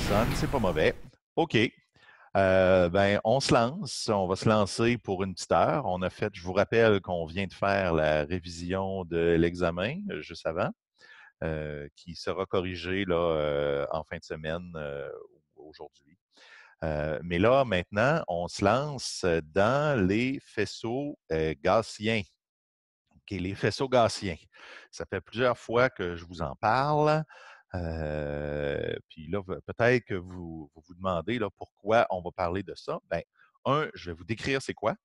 personnes, c'est pas mauvais. OK. On se lance. On va se lancer pour une petite heure. Je vous rappelle qu'on vient de faire la révision de l'examen juste avant, qui sera corrigé là, en fin de semaine aujourd'hui. Mais là, maintenant, on se lance dans les faisceaux gaussiens. OK, les faisceaux gaussiens. Ça fait plusieurs fois que je vous en parle. Puis là, peut-être que vous demandez là, pourquoi on va parler de ça. Ben, je vais vous décrire c'est quoi.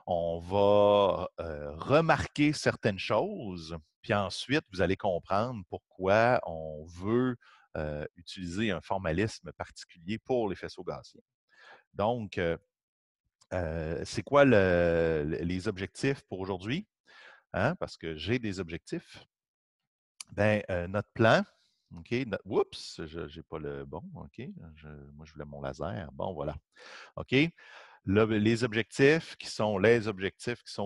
On va remarquer certaines choses, puis ensuite, vous allez comprendre pourquoi on veut utiliser un formalisme particulier pour les faisceaux gaussiens. Donc, c'est quoi les objectifs pour aujourd'hui? Hein? Parce que j'ai des objectifs. Notre plan, OK, oups, je n'ai pas le bon, OK, moi je voulais mon laser, bon voilà, OK. Les objectifs qui sont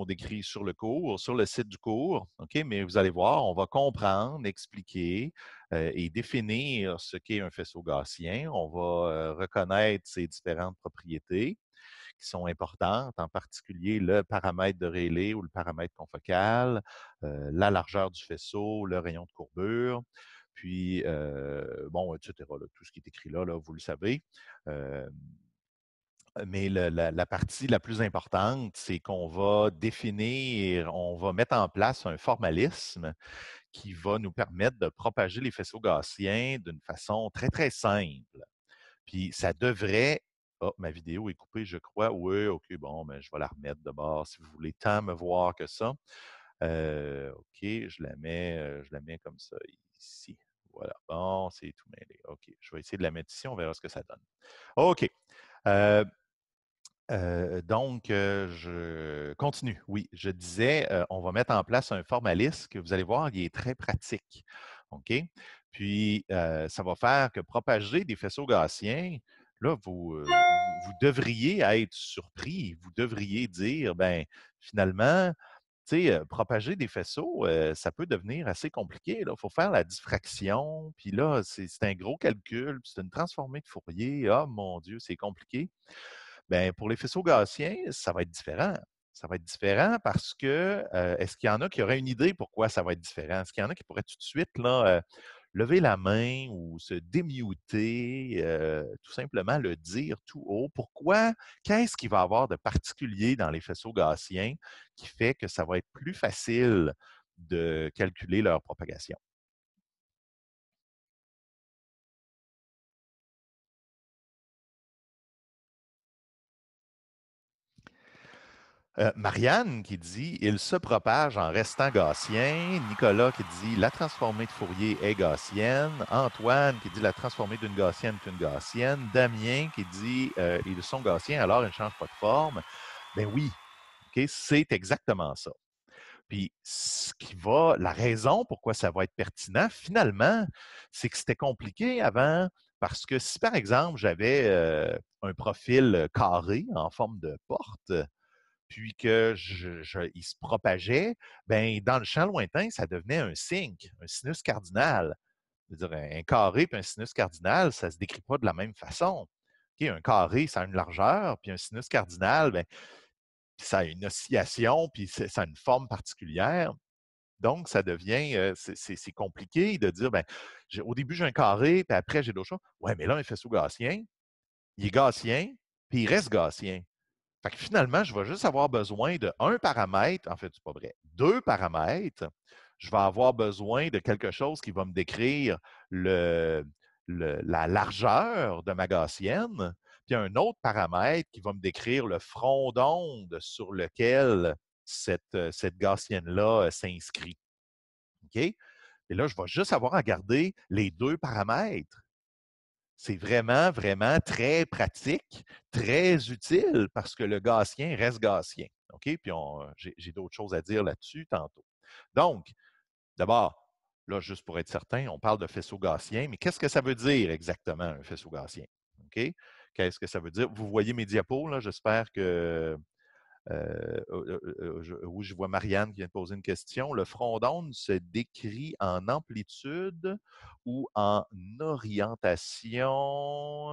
décrits sur le cours, sur le site du cours, OK, mais vous allez voir, on va comprendre, expliquer et définir ce qu'est un faisceau gaussien. On va reconnaître ses différentes propriétés qui sont importantes, en particulier le paramètre de Rayleigh ou le paramètre confocal, la largeur du faisceau, le rayon de courbure, puis, etc. Là, tout ce qui est écrit là, vous le savez. Mais la partie la plus importante, c'est qu'on va définir, on va mettre en place un formalisme qui va nous permettre de propager les faisceaux gaussiens d'une façon très, très simple. Puis ça devrait. Oh, ma vidéo est coupée, je crois. Oui, OK, bon, mais je vais la remettre de bord si vous voulez tant me voir que ça. OK, je la mets comme ça ici. Voilà. Bon, c'est tout mêlé. OK, je vais essayer de la mettre ici, on verra ce que ça donne. OK. Je continue. Oui, je disais, on va mettre en place un formalisme que vous allez voir, il est très pratique. OK? Puis, ça va faire que propager des faisceaux gaussiens, là, vous devriez être surpris. Vous devriez dire, ben, finalement, tu sais, propager des faisceaux, ça peut devenir assez compliqué. Il faut faire la diffraction, puis là, c'est un gros calcul, puis c'est une transformée de Fourier. Ah, mon Dieu, c'est compliqué. Ben, pour les faisceaux gaussiens, ça va être différent. Ça va être différent parce que, est-ce qu'il y en a qui auraient une idée pourquoi ça va être différent? Est-ce qu'il y en a qui pourraient tout de suite là, lever la main ou se démuter, tout simplement le dire tout haut? Pourquoi? Qu'est-ce qu'il va y avoir de particulier dans les faisceaux gaussiens qui fait que ça va être plus facile de calculer leur propagation? Marianne qui dit « Il se propage en restant gaussien ». Nicolas qui dit « La transformée de Fourier est gaussienne ». Antoine qui dit « La transformée d'une gaussienne est une gaussienne ». Damien qui dit « Ils sont gaussiens, alors ils ne changent pas de forme ». Ben oui, okay, c'est exactement ça. Puis, la raison pourquoi ça va être pertinent, finalement, c'est que c'était compliqué avant, parce que si, par exemple, j'avais un profil carré en forme de porte, puis que il se propageait, ben dans le champ lointain, ça devenait un sinc, un sinus cardinal. C'est-à-dire un carré puis un sinus cardinal, ça ne se décrit pas de la même façon. Okay, un carré, ça a une largeur, puis un sinus cardinal, ben, ça a une oscillation, puis ça a une forme particulière. Donc, ça devient, c'est compliqué de dire, ben, au début, j'ai un carré, puis après, j'ai d'autres choses. Ouais, mais là, un faisceau gaussien, il est gaussien, puis il reste gaussien. Fait que finalement, je vais juste avoir besoin de un paramètre, en fait, c'est pas vrai, deux paramètres. Je vais avoir besoin de quelque chose qui va me décrire la largeur de ma gaussienne, puis un autre paramètre qui va me décrire le front d'onde sur lequel cette gaussienne-là s'inscrit. OK? Et là, je vais juste avoir à garder les deux paramètres. C'est vraiment, vraiment très pratique, très utile parce que le gaussien reste gaussien. OK? Puis j'ai d'autres choses à dire là-dessus tantôt. Donc, d'abord, là, juste pour être certain, on parle de faisceau gaussien, mais qu'est-ce que ça veut dire exactement un faisceau gaussien? OK? Qu'est-ce que ça veut dire? Vous voyez mes diapos, là, j'espère que où je vois Marianne qui vient de poser une question. Le front d'onde se décrit en amplitude ou en orientation?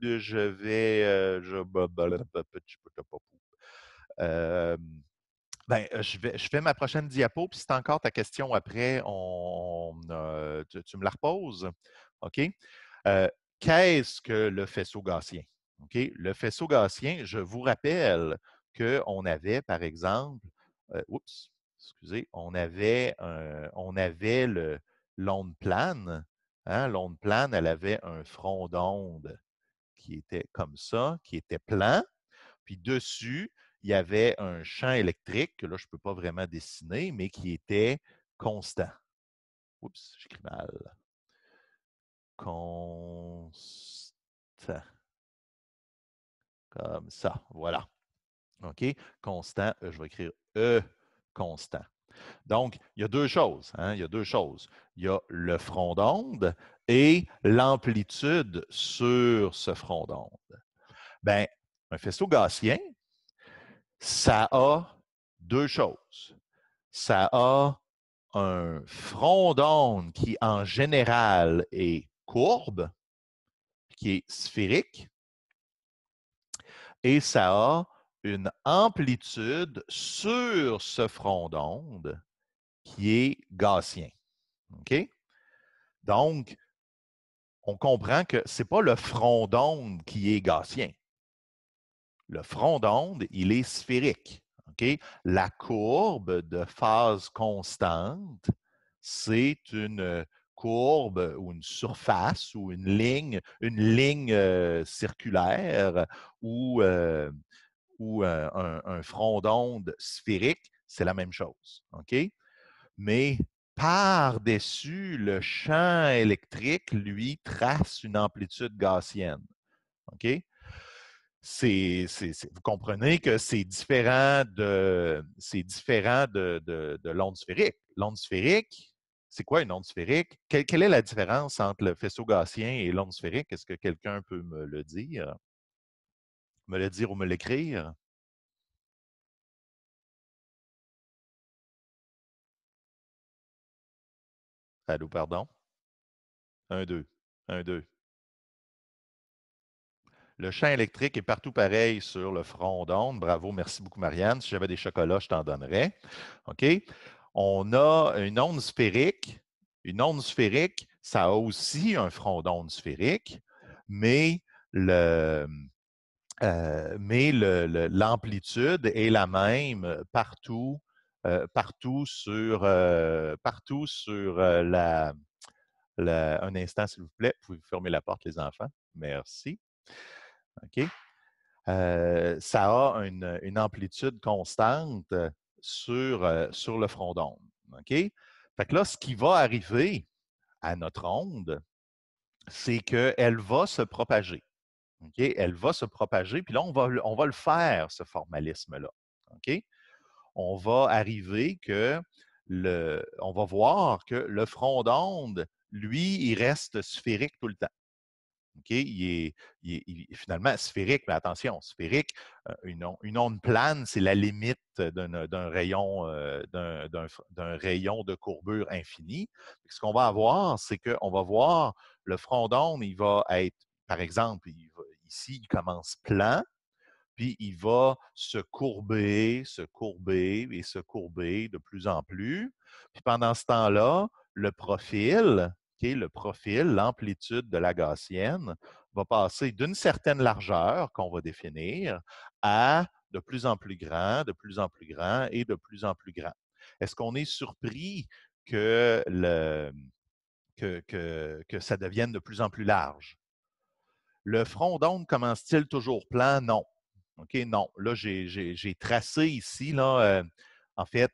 Je vais... euh, je fais ma prochaine diapo, puis c'est encore ta question après, tu me la reposes. OK? Euh, Qu'est-ce que le faisceau gaussien? OK? Le faisceau gaussien, je vous rappelle qu'on avait, par exemple, oups, excusez, on avait l'onde plane. Hein, l'onde plane, elle avait un front d'onde qui était comme ça, qui était plan. Puis dessus, il y avait un champ électrique que là, je ne peux pas vraiment dessiner, mais qui était constant. Oups, j'écris mal. Constant. Comme ça, voilà. OK? Constant, je vais écrire E constant. Donc, il y a deux choses. Hein? Il y a deux choses. Il y a le front d'onde et l'amplitude sur ce front d'onde. Bien, un faisceau gaussien, ça a deux choses. Ça a un front d'onde qui, en général, est courbe, qui est sphérique, et ça a une amplitude sur ce front d'onde qui est gaussien. OK? Donc, on comprend que ce n'est pas le front d'onde qui est gaussien. Le front d'onde, il est sphérique. Okay? La courbe de phase constante, c'est une courbe ou une surface ou une ligne circulaire ou un front d'onde sphérique, c'est la même chose. Okay? Mais par-dessus, le champ électrique, lui, trace une amplitude gaussienne. OK? Vous comprenez que c'est différent de l'onde sphérique. L'onde sphérique, c'est quoi une onde sphérique? Quelle est la différence entre le faisceau gaussien et l'onde sphérique? Est-ce que quelqu'un peut me le dire? Me le dire ou me l'écrire? Allô, pardon? Un, deux. Un, deux. Le champ électrique est partout pareil sur le front d'onde. Bravo, merci beaucoup, Marianne. Si j'avais des chocolats, je t'en donnerais. OK? On a une onde sphérique. Une onde sphérique, ça a aussi un front d'onde sphérique, mais l'amplitude est la même partout sur un instant, s'il vous plaît. Vous pouvez fermer la porte, les enfants. Merci. OK? Ça a une amplitude constante sur le front d'onde. OK? Fait que là, ce qui va arriver à notre onde, c'est qu'elle va se propager. OK? Elle va se propager, puis là, on va le faire, ce formalisme-là. OK? On va arriver on va voir que le front d'onde, lui, il reste sphérique tout le temps. Okay? Il est finalement sphérique, mais attention, sphérique, une onde plane, c'est la limite d'un rayon, d'un rayon de courbure infini. Ce qu'on va avoir, c'est qu'on va voir le front d'onde, il va être, par exemple, ici, il commence plan, puis il va se courber et se courber de plus en plus. Puis pendant ce temps-là, le profil, l'amplitude de la gaussienne va passer d'une certaine largeur qu'on va définir à de plus en plus grand, de plus en plus grand et de plus en plus grand. Est-ce qu'on est surpris que, que ça devienne de plus en plus large? Le front d'onde commence-t-il toujours plan? Non. OK, non. Là, j'ai tracé ici, là, en fait,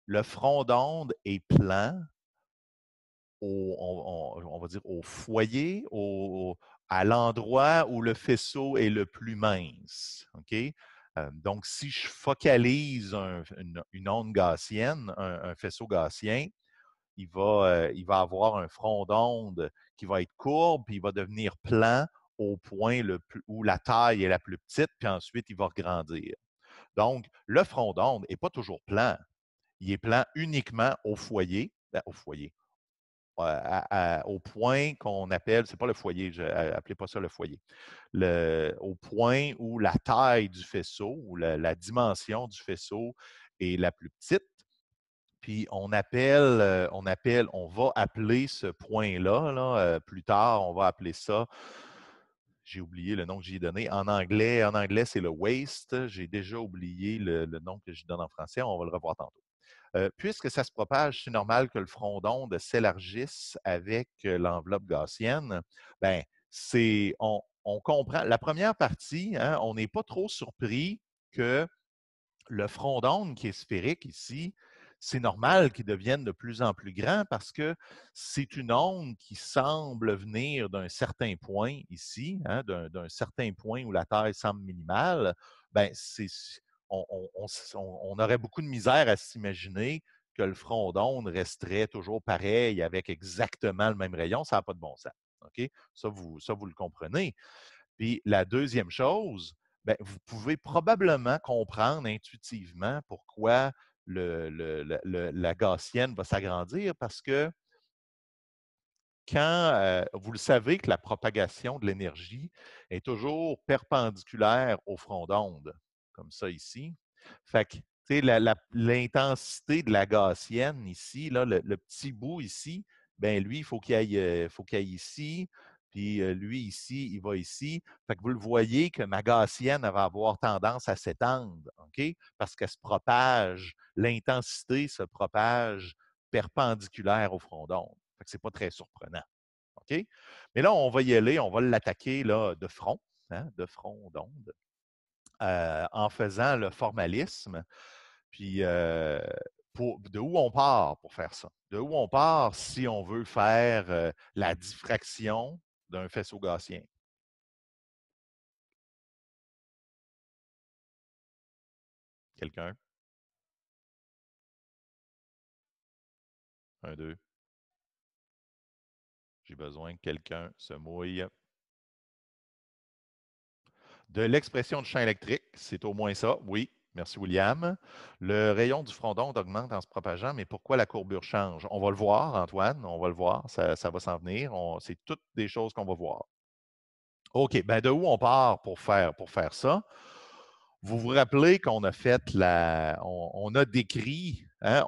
le front d'onde est plan on va dire au foyer, à l'endroit où le faisceau est le plus mince. OK? Donc, si je focalise une onde gaussienne, un faisceau gaussien, il va avoir un front d'onde qui va être courbe, puis il va devenir plan au point où la taille est la plus petite, puis ensuite, il va grandir. Donc, le front d'onde n'est pas toujours plan. Il est plan uniquement au foyer, au point qu'on appelle, c'est pas le foyer, appelez pas ça le foyer, au point où la taille du faisceau ou la dimension du faisceau est la plus petite. Puis on va appeler ce point-là, là, plus tard, on va appeler ça, j'ai oublié le nom que j'ai donné. En anglais, c'est le waste. J'ai déjà oublié le nom que je donne en français. On va le revoir tantôt. Puisque ça se propage, c'est normal que le front d'onde s'élargisse avec l'enveloppe gaussienne. Ben, on comprend. La première partie, hein, on n'est pas trop surpris que le front d'onde qui est sphérique ici, c'est normal qu'il devienne de plus en plus grand parce que c'est une onde qui semble venir d'un certain point ici, hein, d'un certain point où la taille semble minimale. Ben, on aurait beaucoup de misère à s'imaginer que le front d'onde resterait toujours pareil avec exactement le même rayon. Ça n'a pas de bon sens. OK? Ça, vous le comprenez. Puis la deuxième chose, ben, vous pouvez probablement comprendre intuitivement pourquoi la gaussienne va s'agrandir parce que quand vous le savez que la propagation de l'énergie est toujours perpendiculaire au front d'onde, comme ça ici. Fait que, tu sais, l'intensité de la gaussienne ici, là, le petit bout ici, ben lui, il faut qu'il aille ici, puis lui ici, il va ici. Fait que vous le voyez que ma gaussienne, elle va avoir tendance à s'étendre, OK? Parce qu'elle se propage, l'intensité se propage perpendiculaire au front d'onde. Fait que c'est pas très surprenant. OK? Mais là, on va y aller, on va l'attaquer là, de front, hein, de front d'onde, en faisant le formalisme. Puis, de où on part pour faire ça? De où on part si on veut faire la diffraction d'un faisceau gaussien? Quelqu'un? Un, deux. J'ai besoin que quelqu'un se mouille. De l'expression de champ électrique, c'est au moins ça, oui. Merci, William. Le rayon du front d'onde augmente en se propageant, mais pourquoi la courbure change? On va le voir, Antoine, on va le voir, ça va s'en venir. C'est toutes des choses qu'on va voir. OK, ben de où on part pour faire ça? Vous vous rappelez qu'on a fait on a décrit, hein,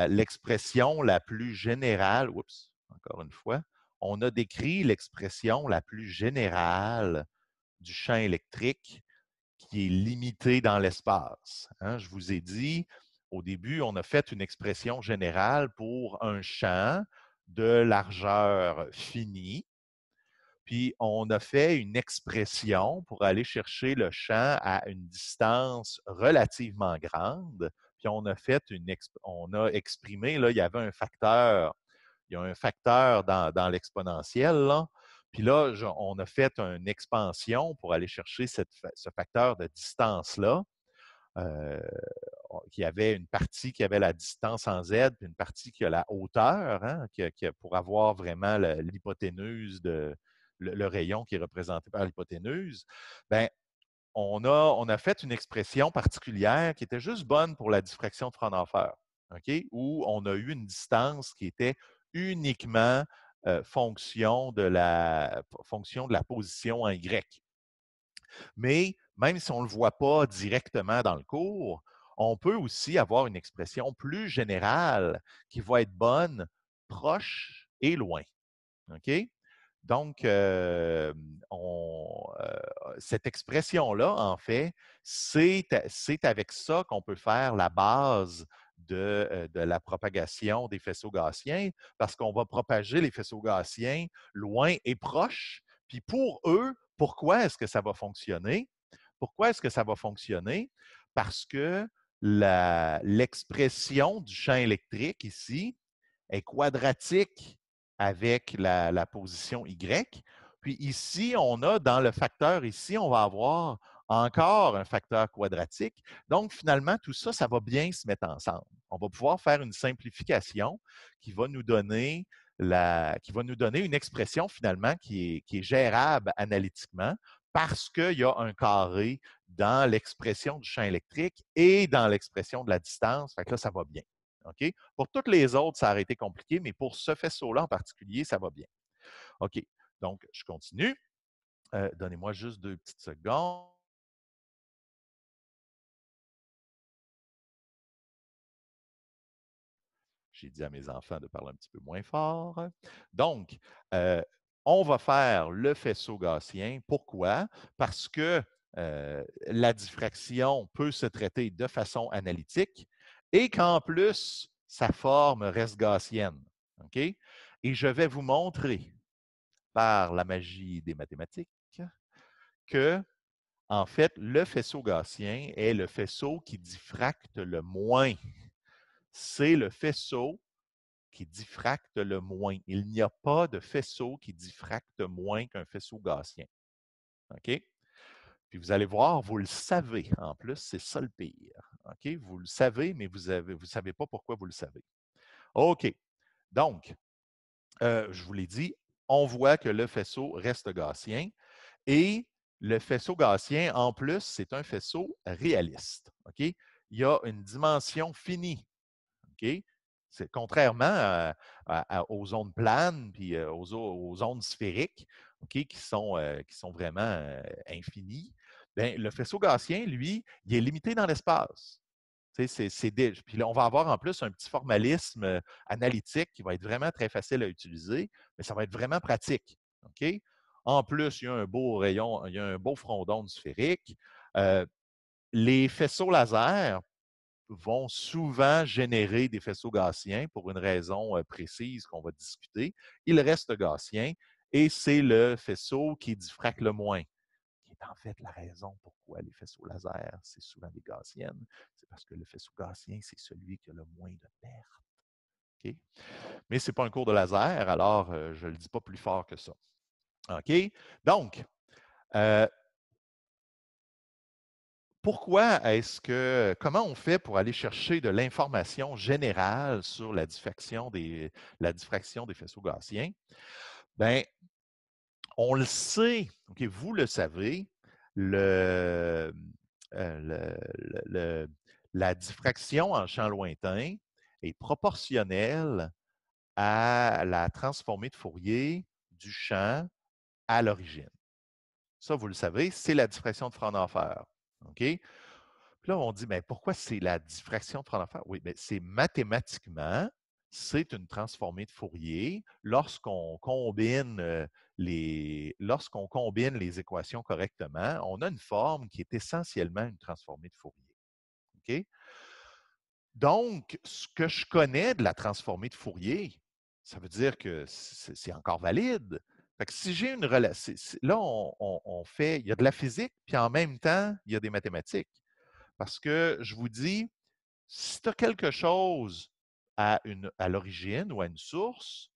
l'expression la plus générale, oups, encore une fois, on a décrit l'expression la plus générale du champ électrique qui est limité dans l'espace. Hein. Je vous ai dit, au début, on a fait une expression générale pour un champ de largeur finie, puis on a fait une expression pour aller chercher le champ à une distance relativement grande, puis on a exprimé, là, il y avait un facteur, il y a un facteur dans l'exponentiel, là. Puis là, on a fait une expansion pour aller chercher ce facteur de distance-là, euh, qui avait une partie qui avait la distance en Z, puis une partie qui a la hauteur, hein, pour avoir vraiment l'hypoténuse le rayon qui est représenté par l'hypoténuse. Ben, on a fait une expression particulière qui était juste bonne pour la diffraction de Fraunhofer, OK? Où on a eu une distance qui était uniquement fonction de la position en Y. Mais même si on ne le voit pas directement dans le cours, on peut aussi avoir une expression plus générale qui va être bonne proche et loin. OK? Donc, cette expression-là, en fait, c'est avec ça qu'on peut faire la base de la propagation des faisceaux gaussiens, parce qu'on va propager les faisceaux gaussiens loin et proche. Puis pour eux, pourquoi est-ce que ça va fonctionner? Pourquoi est-ce que ça va fonctionner? Parce que l'expression du champ électrique ici est quadratique avec la position Y. Puis ici, on a dans le facteur ici, on va avoir encore un facteur quadratique. Donc, finalement, tout ça, ça va bien se mettre ensemble. On va pouvoir faire une simplification qui va nous donner une expression finalement qui est gérable analytiquement parce qu'il y a un carré dans l'expression du champ électrique et dans l'expression de la distance. Fait que là, ça va bien. OK? Pour toutes les autres, ça aurait été compliqué, mais pour ce faisceau-là en particulier, ça va bien. OK. Donc, je continue. Donnez-moi juste 2 petites secondes. J'ai dit à mes enfants de parler un petit peu moins fort. Donc, on va faire le faisceau gaussien. Pourquoi? Parce que la diffraction peut se traiter de façon analytique et qu'en plus, sa forme reste gaussienne. OK? Et je vais vous montrer par la magie des mathématiques que, en fait, le faisceau gaussien est le faisceau qui diffracte le moins. C'est le faisceau qui diffracte le moins. Il n'y a pas de faisceau qui diffracte moins qu'un faisceau gaussien. OK? Puis vous allez voir, vous le savez en plus, c'est ça le pire. OK? Vous le savez, mais vous ne savez pas pourquoi vous le savez. OK. Donc, je vous l'ai dit, on voit que le faisceau reste gaussien et le faisceau gaussien, en plus, c'est un faisceau réaliste. OK? Il y a une dimension finie. OK? C'est contrairement aux ondes planes puis aux ondes sphériques, OK, qui sont vraiment infinies. Bien, le faisceau gaussien, lui, il est limité dans l'espace. Puis là, on va avoir en plus un petit formalisme analytique qui va être vraiment très facile à utiliser, mais ça va être vraiment pratique. OK? En plus, il y a un beau rayon, il y a un beau front d'onde sphérique. Les faisceaux laser vont souvent générer des faisceaux gaussiens pour une raison précise qu'on va discuter. Il reste gaussien et c'est le faisceau qui diffracte le moins, qui est en fait la raison pourquoi les faisceaux laser, c'est souvent des gaussiennes. C'est parce que le faisceau gaussien, c'est celui qui a le moins de pertes. Okay? Mais ce n'est pas un cours de laser, alors je ne le dis pas plus fort que ça. OK? Donc, comment on fait pour aller chercher de l'information générale sur la diffraction des faisceaux gaussiens? Bien, on le sait, okay, vous le savez, la diffraction en champ lointain est proportionnelle à la transformée de Fourier du champ à l'origine. Ça, vous le savez, c'est la diffraction de Fraunhofer. OK? Puis là, on dit, mais pourquoi c'est la diffraction de Fraunhofer? Oui, mais c'est mathématiquement, c'est une transformée de Fourier lorsqu'on combine lorsqu'on combine les équations correctement, on a une forme qui est essentiellement une transformée de Fourier. OK? Donc, ce que je connais de la transformée de Fourier, ça veut dire que c'est encore valide. Fait que si j'ai une relation, là, on fait, il y a de la physique, puis en même temps, il y a des mathématiques. Parce que je vous dis, si tu as quelque chose à l'origine ou à une source,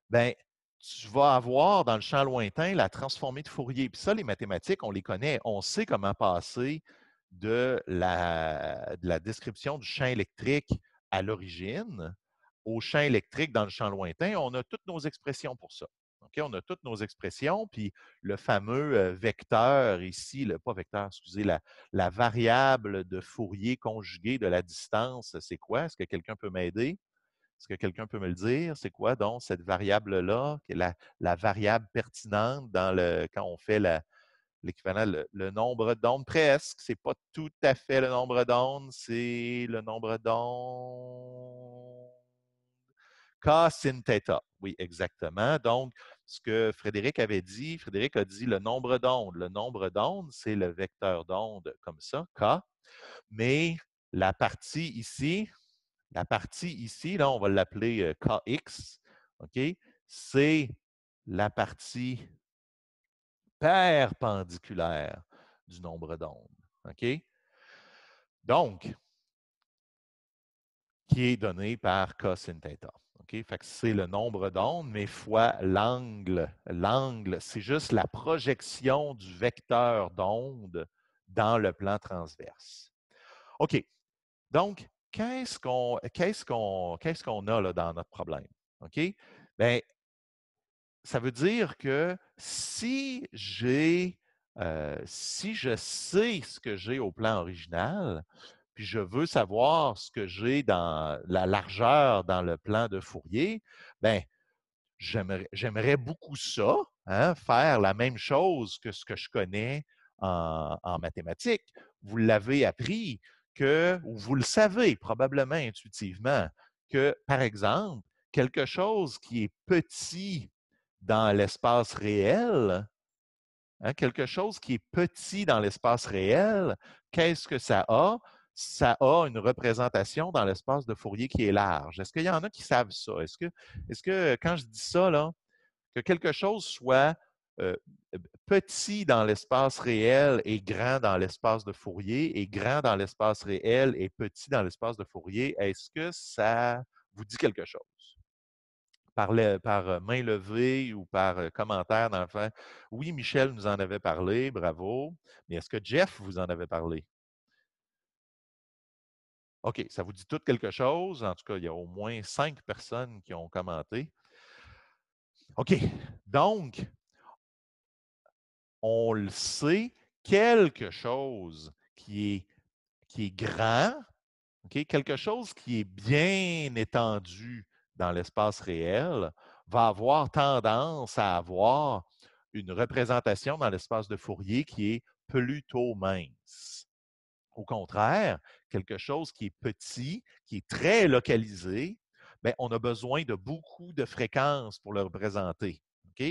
ben, tu vas avoir dans le champ lointain la transformée de Fourier. Puis ça, les mathématiques, on les connaît. On sait comment passer de la description du champ électrique à l'origine au champ électrique dans le champ lointain. On a toutes nos expressions pour ça. Okay? On a toutes nos expressions, puis le fameux vecteur ici, pas vecteur, excusez, la variable de Fourier conjuguée de la distance, c'est quoi? Est-ce que quelqu'un peut m'aider? Est-ce que quelqu'un peut me le dire? C'est quoi donc cette variable-là, qui est la variable pertinente quand on fait l'équivalent, le nombre d'ondes presque? C'est pas tout à fait le nombre d'ondes, c'est le nombre d'ondes K sin θ. Oui, exactement. Donc, ce que Frédéric avait dit, Frédéric a dit le nombre d'ondes. Le nombre d'ondes, c'est le vecteur d'onde comme ça, K. Mais la partie ici, là, on va l'appeler KX, OK? C'est la partie perpendiculaire du nombre d'ondes, OK? Donc, qui est donné par K sin θ. OK? Fait que c'est le nombre d'ondes, mais fois l'angle. L'angle, c'est juste la projection du vecteur d'onde dans le plan transverse. OK. Donc, qu'est-ce qu'on a là, dans notre problème? OK? Bien, ça veut dire que si j'ai Si je sais ce que j'ai au plan original, puis je veux savoir ce que j'ai dans la largeur dans le plan de Fourier, ben j'aimerais beaucoup ça, hein, faire la même chose que ce que je connais en mathématiques. Vous l'avez appris ou vous le savez probablement intuitivement, que, par exemple, quelque chose qui est petit dans l'espace réel, hein, quelque chose qui est petit dans l'espace réel, qu'est-ce que ça a? Ça a une représentation dans l'espace de Fourier qui est large. Est-ce qu'il y en a qui savent ça? Est-ce que quand je dis ça, là, que quelque chose soit euh, petit dans l'espace réel et grand dans l'espace de Fourier, et grand dans l'espace réel et petit dans l'espace de Fourier, est-ce que ça vous dit quelque chose? Par main levée ou par commentaire dans le fond. Oui, Michel nous en avait parlé, bravo. Mais est-ce que Jeff vous en avait parlé? OK, ça vous dit tout quelque chose. En tout cas, il y a au moins 5 personnes qui ont commenté. OK, donc, on le sait, quelque chose qui est grand, OK, quelque chose qui est bien étendu dans l'espace réel, va avoir tendance à avoir une représentation dans l'espace de Fourier qui est plutôt mince. Au contraire, quelque chose qui est petit, qui est très localisé, bien, on a besoin de beaucoup de fréquences pour le représenter. OK?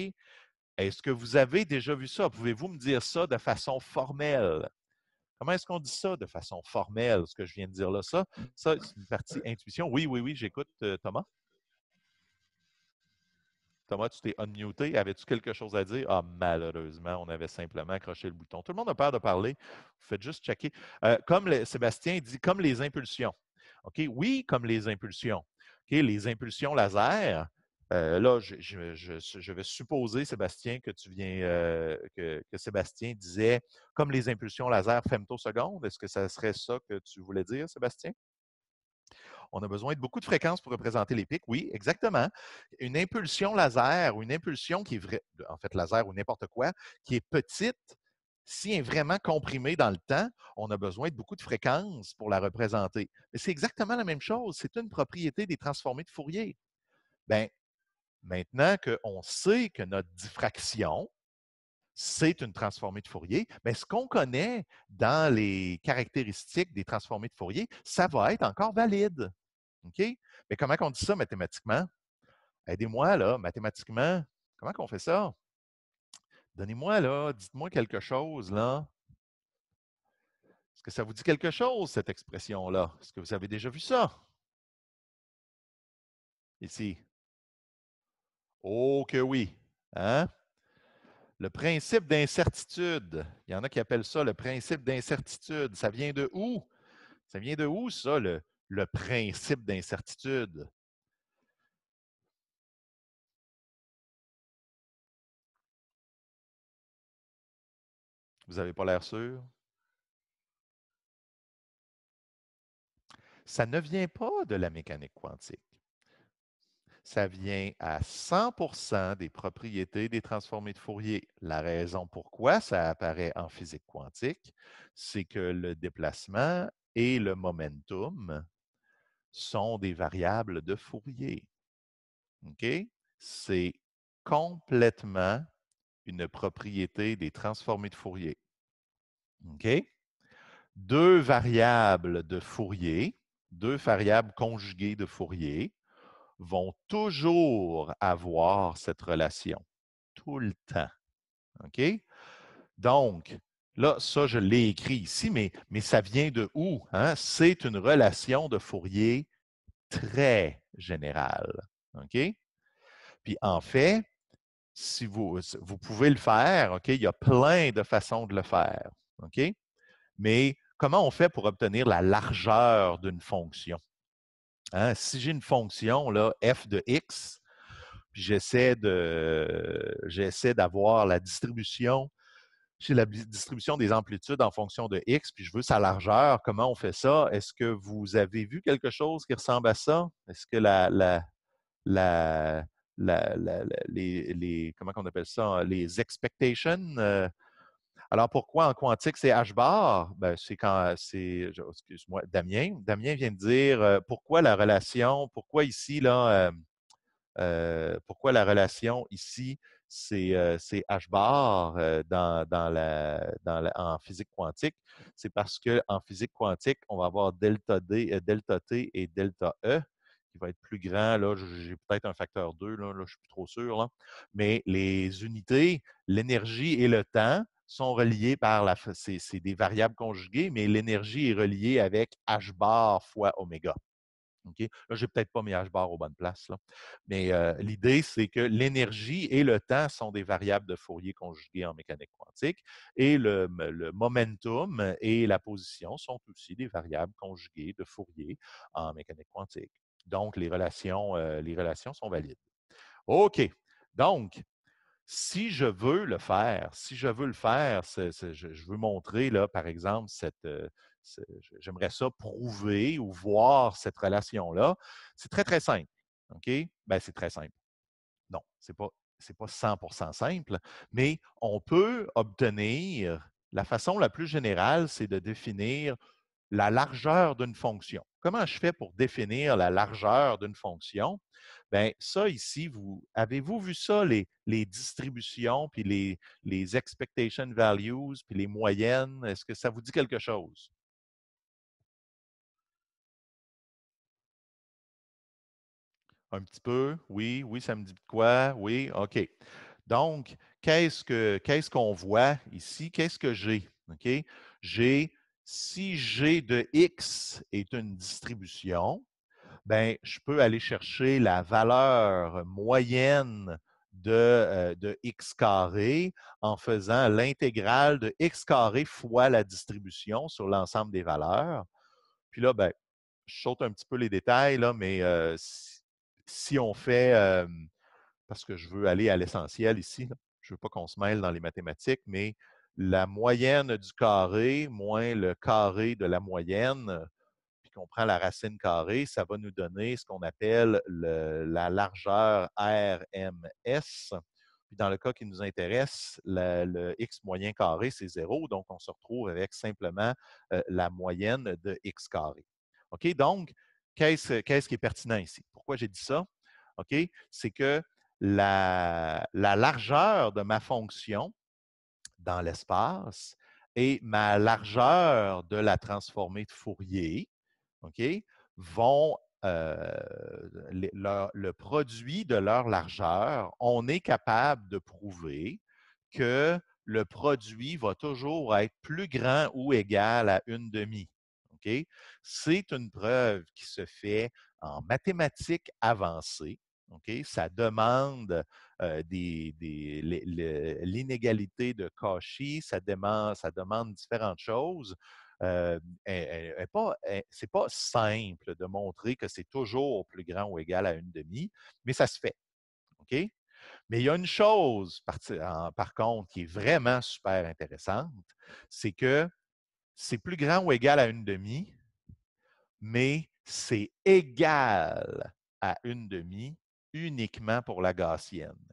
Est-ce que vous avez déjà vu ça? Pouvez-vous me dire ça de façon formelle? Comment est-ce qu'on dit ça de façon formelle, ce que je viens de dire là? Ça c'est une partie intuition. Oui, oui, oui, j'écoute, Thomas. Thomas, tu t'es unmuté. Avais-tu quelque chose à dire? Ah, malheureusement, on avait simplement accroché le bouton. Tout le monde a peur de parler. Vous faites juste checker. Sébastien dit, comme les impulsions. OK? Oui, comme les impulsions. OK? Les impulsions laser. Là, je vais supposer, Sébastien, que tu viens, que Sébastien disait, comme les impulsions laser femtosecondes. Est-ce que ça serait ça que tu voulais dire, Sébastien? On a besoin de beaucoup de fréquences pour représenter les pics. Oui, exactement. Une impulsion laser ou une impulsion qui est vraie, en fait, laser ou n'importe quoi, qui est petite, si elle est vraiment comprimée dans le temps, on a besoin de beaucoup de fréquences pour la représenter. Mais c'est exactement la même chose. C'est une propriété des transformés de Fourier. Bien, maintenant qu'on sait que notre diffraction, c'est une transformée de Fourier, mais ce qu'on connaît dans les caractéristiques des transformées de Fourier, ça va être encore valide. OK? Mais comment on dit ça mathématiquement? Aidez-moi, là, mathématiquement. Comment qu'on fait ça? Donnez-moi, là, dites-moi quelque chose, là. Est-ce que ça vous dit quelque chose, cette expression-là? Est-ce que vous avez déjà vu ça? Ici. Oh que oui. Hein? Le principe d'incertitude. Il y en a qui appellent ça le principe d'incertitude. Ça vient de où? Ça vient de où, ça, le principe d'incertitude? Vous n'avez pas l'air sûr? Ça ne vient pas de la mécanique quantique. Ça vient à 100% des propriétés des transformés de Fourier. La raison pourquoi ça apparaît en physique quantique, c'est que le déplacement et le momentum sont des variables de Fourier. OK? C'est complètement une propriété des transformés de Fourier. OK? Deux variables de Fourier, deux variables conjuguées de Fourier, vont toujours avoir cette relation, tout le temps. OK? Donc, là, ça, je l'ai écrit ici, mais ça vient de où? Hein? C'est une relation de Fourier très générale. OK? Puis en fait, si vous pouvez le faire, OK? Il y a plein de façons de le faire. OK? Mais comment on fait pour obtenir la largeur d'une fonction? Hein? Si j'ai une fonction, là, f de x, puis j'essaie d'avoir la distribution, j'ai la distribution des amplitudes en fonction de x, puis je veux sa largeur. Comment on fait ça? Est-ce que vous avez vu quelque chose qui ressemble à ça? Est-ce que la, comment on appelle ça? Les expectations, Alors, pourquoi en quantique, c'est H bar? Ben, c'est quand excuse-moi, Damien. Damien vient de dire pourquoi la relation, pourquoi ici, là, pourquoi la relation ici, c'est H bar en physique quantique. C'est parce qu'en physique quantique, on va avoir delta delta T et delta E qui va être plus grand. Là, j'ai peut-être un facteur 2, là, je ne suis plus trop sûr. Là. Mais les unités, l'énergie et le temps sont reliés par c'est des variables conjuguées, mais l'énergie est reliée avec H bar fois oméga. OK? Là, je n'ai peut-être pas mis H-bar aux bonnes places. Là. Mais l'idée, c'est que l'énergie et le temps sont des variables de Fourier conjuguées en mécanique quantique et le momentum et la position sont aussi des variables conjuguées de Fourier en mécanique quantique. Donc, les relations sont valides. OK. Donc, si je veux le faire, je veux montrer, là, par exemple, j'aimerais ça prouver ou voir cette relation-là. C'est très, très simple. OK? Ben, c'est très simple. Non, c'est pas 100% simple, mais on peut obtenir, la façon la plus générale, c'est de définir la largeur d'une fonction. Comment je fais pour définir la largeur d'une fonction? Bien, ça ici, avez-vous vu ça, les distributions, puis les expectation values, puis les moyennes? Est-ce que ça vous dit quelque chose? Un petit peu? Oui, oui, ça me dit de quoi? Oui, OK. Donc, qu'est-ce qu'on voit ici? Qu'est-ce que j'ai? OK? J'ai, si g de x est une distribution, ben, je peux aller chercher la valeur moyenne de x carré en faisant l'intégrale de x carré fois la distribution sur l'ensemble des valeurs. Puis là, ben, je saute un petit peu les détails, là, mais si on fait, parce que je veux aller à l'essentiel ici, là, je ne veux pas qu'on se mêle dans les mathématiques, mais la moyenne du carré moins le carré de la moyenne, puis qu'on prend la racine carrée, ça va nous donner ce qu'on appelle la largeur RMS. Puis dans le cas qui nous intéresse, le x moyen carré, c'est 0, donc on se retrouve avec simplement la moyenne de x carré. OK? Donc, qu'est-ce qui est pertinent ici? Pourquoi j'ai dit ça? OK? C'est que la largeur de ma fonction dans l'espace et ma largeur de la transformée de Fourier, OK, vont le produit de leur largeur, on est capable de prouver que le produit va toujours être plus grand ou égal à une demi. OK? C'est une preuve qui se fait en mathématiques avancées. OK? Ça demande l'inégalité de Cauchy, ça demande différentes choses. C'est pas simple de montrer que c'est toujours plus grand ou égal à une demi, mais ça se fait. OK? Mais il y a une chose, par contre, qui est vraiment super intéressante, c'est que c'est plus grand ou égal à une demi, mais c'est égal à une demi uniquement pour la gaussienne.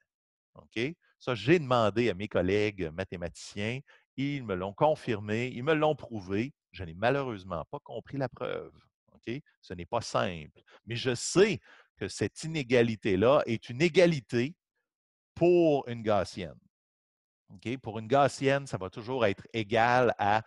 OK? Ça, j'ai demandé à mes collègues mathématiciens, ils me l'ont confirmé, ils me l'ont prouvé. Je n'ai malheureusement pas compris la preuve. OK? Ce n'est pas simple. Mais je sais que cette inégalité-là est une égalité pour une gaussienne. OK? Pour une gaussienne, ça va toujours être égal à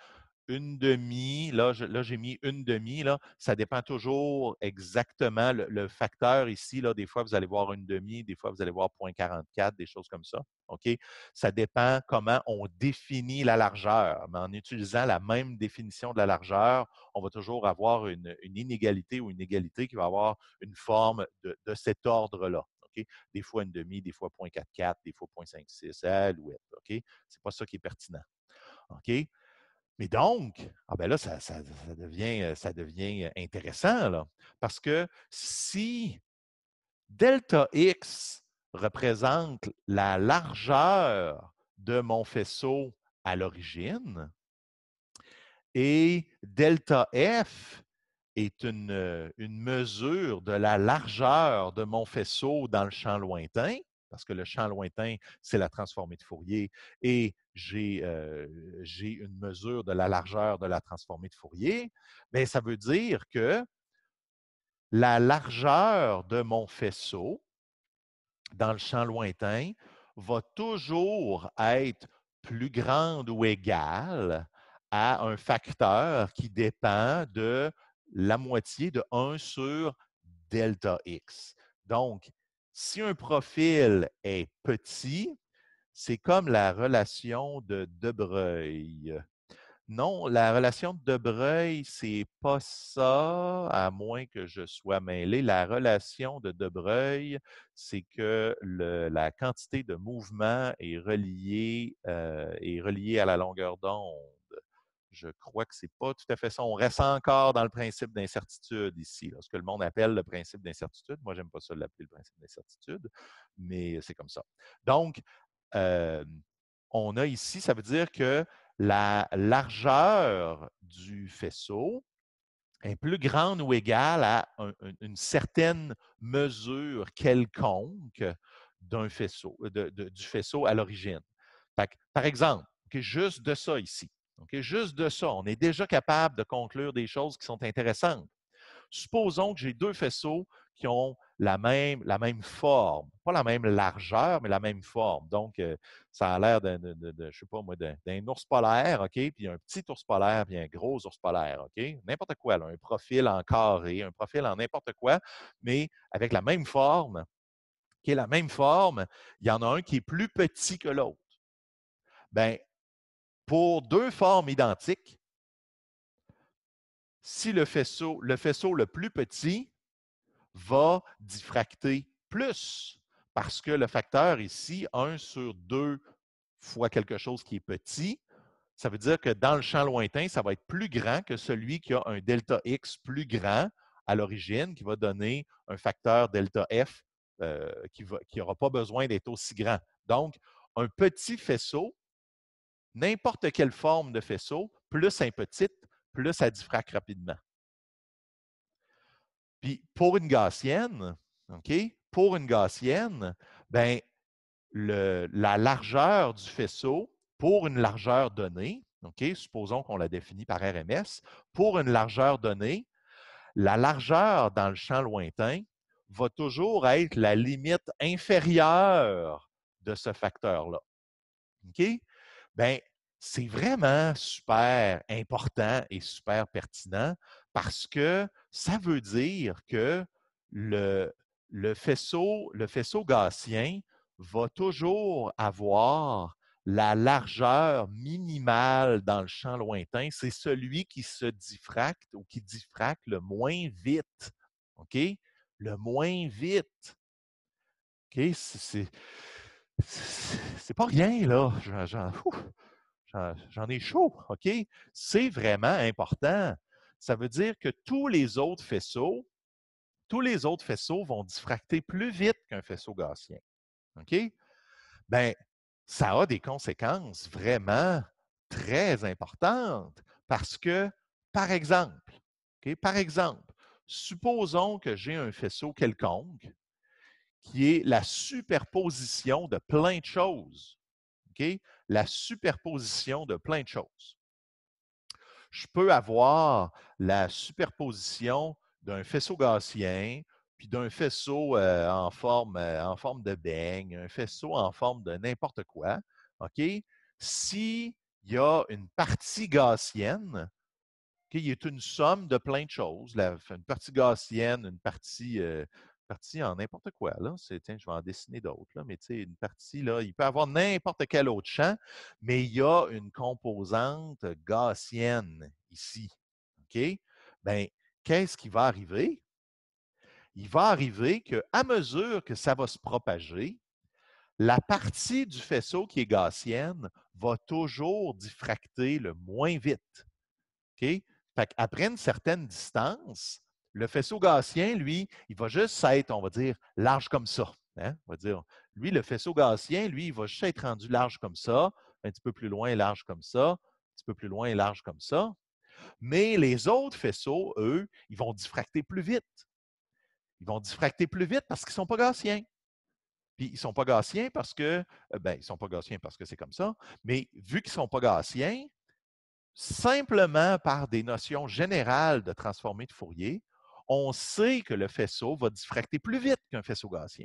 une demi. Là, j'ai mis une demi. Là, ça dépend toujours exactement le facteur ici. Là, des fois, vous allez voir une demi, des fois, vous allez voir 0,44, des choses comme ça. OK? Ça dépend comment on définit la largeur. Mais en utilisant la même définition de la largeur, on va toujours avoir une inégalité ou une égalité qui va avoir une forme de cet ordre-là. OK? Des fois une demi, des fois 0,44, des fois 0,56, à l'ouette. OK? C'est pas ça qui est pertinent. OK? Mais donc, ah ben là, ça devient intéressant, là, parce que si delta X représente la largeur de mon faisceau à l'origine et delta F est une mesure de la largeur de mon faisceau dans le champ lointain, parce que le champ lointain, c'est la transformée de Fourier, et j'ai une mesure de la largeur de la transformée de Fourier, bien, ça veut dire que la largeur de mon faisceau dans le champ lointain va toujours être plus grande ou égale à un facteur qui dépend de la moitié de 1 sur delta x. Donc, si un profil est petit, c'est comme la relation de De Broglie. Non, la relation de De Broglie, c'est pas ça, à moins que je sois mêlé. La relation de De Broglie, c'est que la quantité de mouvement est reliée à la longueur d'onde. Je crois que c'est pas tout à fait ça. On reste encore dans le principe d'incertitude ici, là, ce que le monde appelle le principe d'incertitude. Moi, j'aime pas ça l'appeler le principe d'incertitude, mais c'est comme ça. Donc, euh, on a ici, ça veut dire que la largeur du faisceau est plus grande ou égale à une certaine mesure quelconque d'un faisceau, du faisceau à l'origine. Par exemple, juste de ça ici, juste de ça, on est déjà capable de conclure des choses qui sont intéressantes. Supposons que j'ai deux faisceaux qui ont la même forme, pas la même largeur, mais la même forme. Donc, ça a l'air je sais pas moi, d'un ours polaire, OK? Puis un petit ours polaire, puis un gros ours polaire, OK? N'importe quoi, là, un profil en carré, un profil en n'importe quoi, mais avec la même forme, qui est la même forme, il y en a un qui est plus petit que l'autre. Bien, pour deux formes identiques, si le faisceau le plus petit va diffracter plus, parce que le facteur ici, 1 sur 2 fois quelque chose qui est petit, ça veut dire que dans le champ lointain, ça va être plus grand que celui qui a un delta X plus grand à l'origine, qui va donner un facteur delta F qui n'aura pas besoin d'être aussi grand. Donc, un petit faisceau, n'importe quelle forme de faisceau, plus un petit, plus ça diffracte rapidement. Puis pour une gaussienne, OK, pour une gaussienne, ben, la largeur du faisceau, pour une largeur donnée, OK, supposons qu'on la définit par RMS, pour une largeur donnée, la largeur dans le champ lointain va toujours être la limite inférieure de ce facteur-là. OK? Bien, c'est vraiment super important et super pertinent parce que ça veut dire que le, le faisceau gaussien va toujours avoir la largeur minimale dans le champ lointain. C'est celui qui se diffracte ou qui diffracte le moins vite. OK? Le moins vite. OK? C'est pas rien, là. J'en ai chaud, OK? C'est vraiment important. Ça veut dire que tous les autres faisceaux vont diffracter plus vite qu'un faisceau gaussien. OK? Bien, ça a des conséquences vraiment très importantes parce que, par exemple, supposons que j'ai un faisceau quelconque qui est la superposition de plein de choses. OK? La superposition de plein de choses. Je peux avoir la superposition d'un faisceau gaussien, puis d'un faisceau en forme de beigne, un faisceau en forme de n'importe quoi. OK? S'il y a une partie gaussienne, il y a une somme de plein de choses, une partie gaussienne, une partie en n'importe quoi. Là. Tiens, je vais en dessiner d'autres, là, mais une partie, là, il peut y avoir n'importe quel autre champ, mais il y a une composante gaussienne ici. OK? Bien, qu'est-ce qui va arriver? Il va arriver qu'à mesure que ça va se propager, la partie du faisceau qui est gaussienne va toujours diffracter le moins vite. OK? Fait qu'après une certaine distance, le faisceau gaussien, lui, il va juste être, on va dire, large comme ça. Hein? On va dire, lui, le faisceau gaussien, lui, il va juste être rendu large comme ça, un petit peu plus loin, large comme ça, un petit peu plus loin, large comme ça. Mais les autres faisceaux, eux, ils vont diffracter plus vite. Ils vont diffracter plus vite parce qu'ils ne sont pas gaussiens. Puis ils ne sont pas gaussiens parce que, ben, ils ne sont pas gaussiens parce que c'est comme ça, mais vu qu'ils ne sont pas gaussiens, simplement par des notions générales de transformée de Fourier, on sait que le faisceau va diffracter plus vite qu'un faisceau gaussien.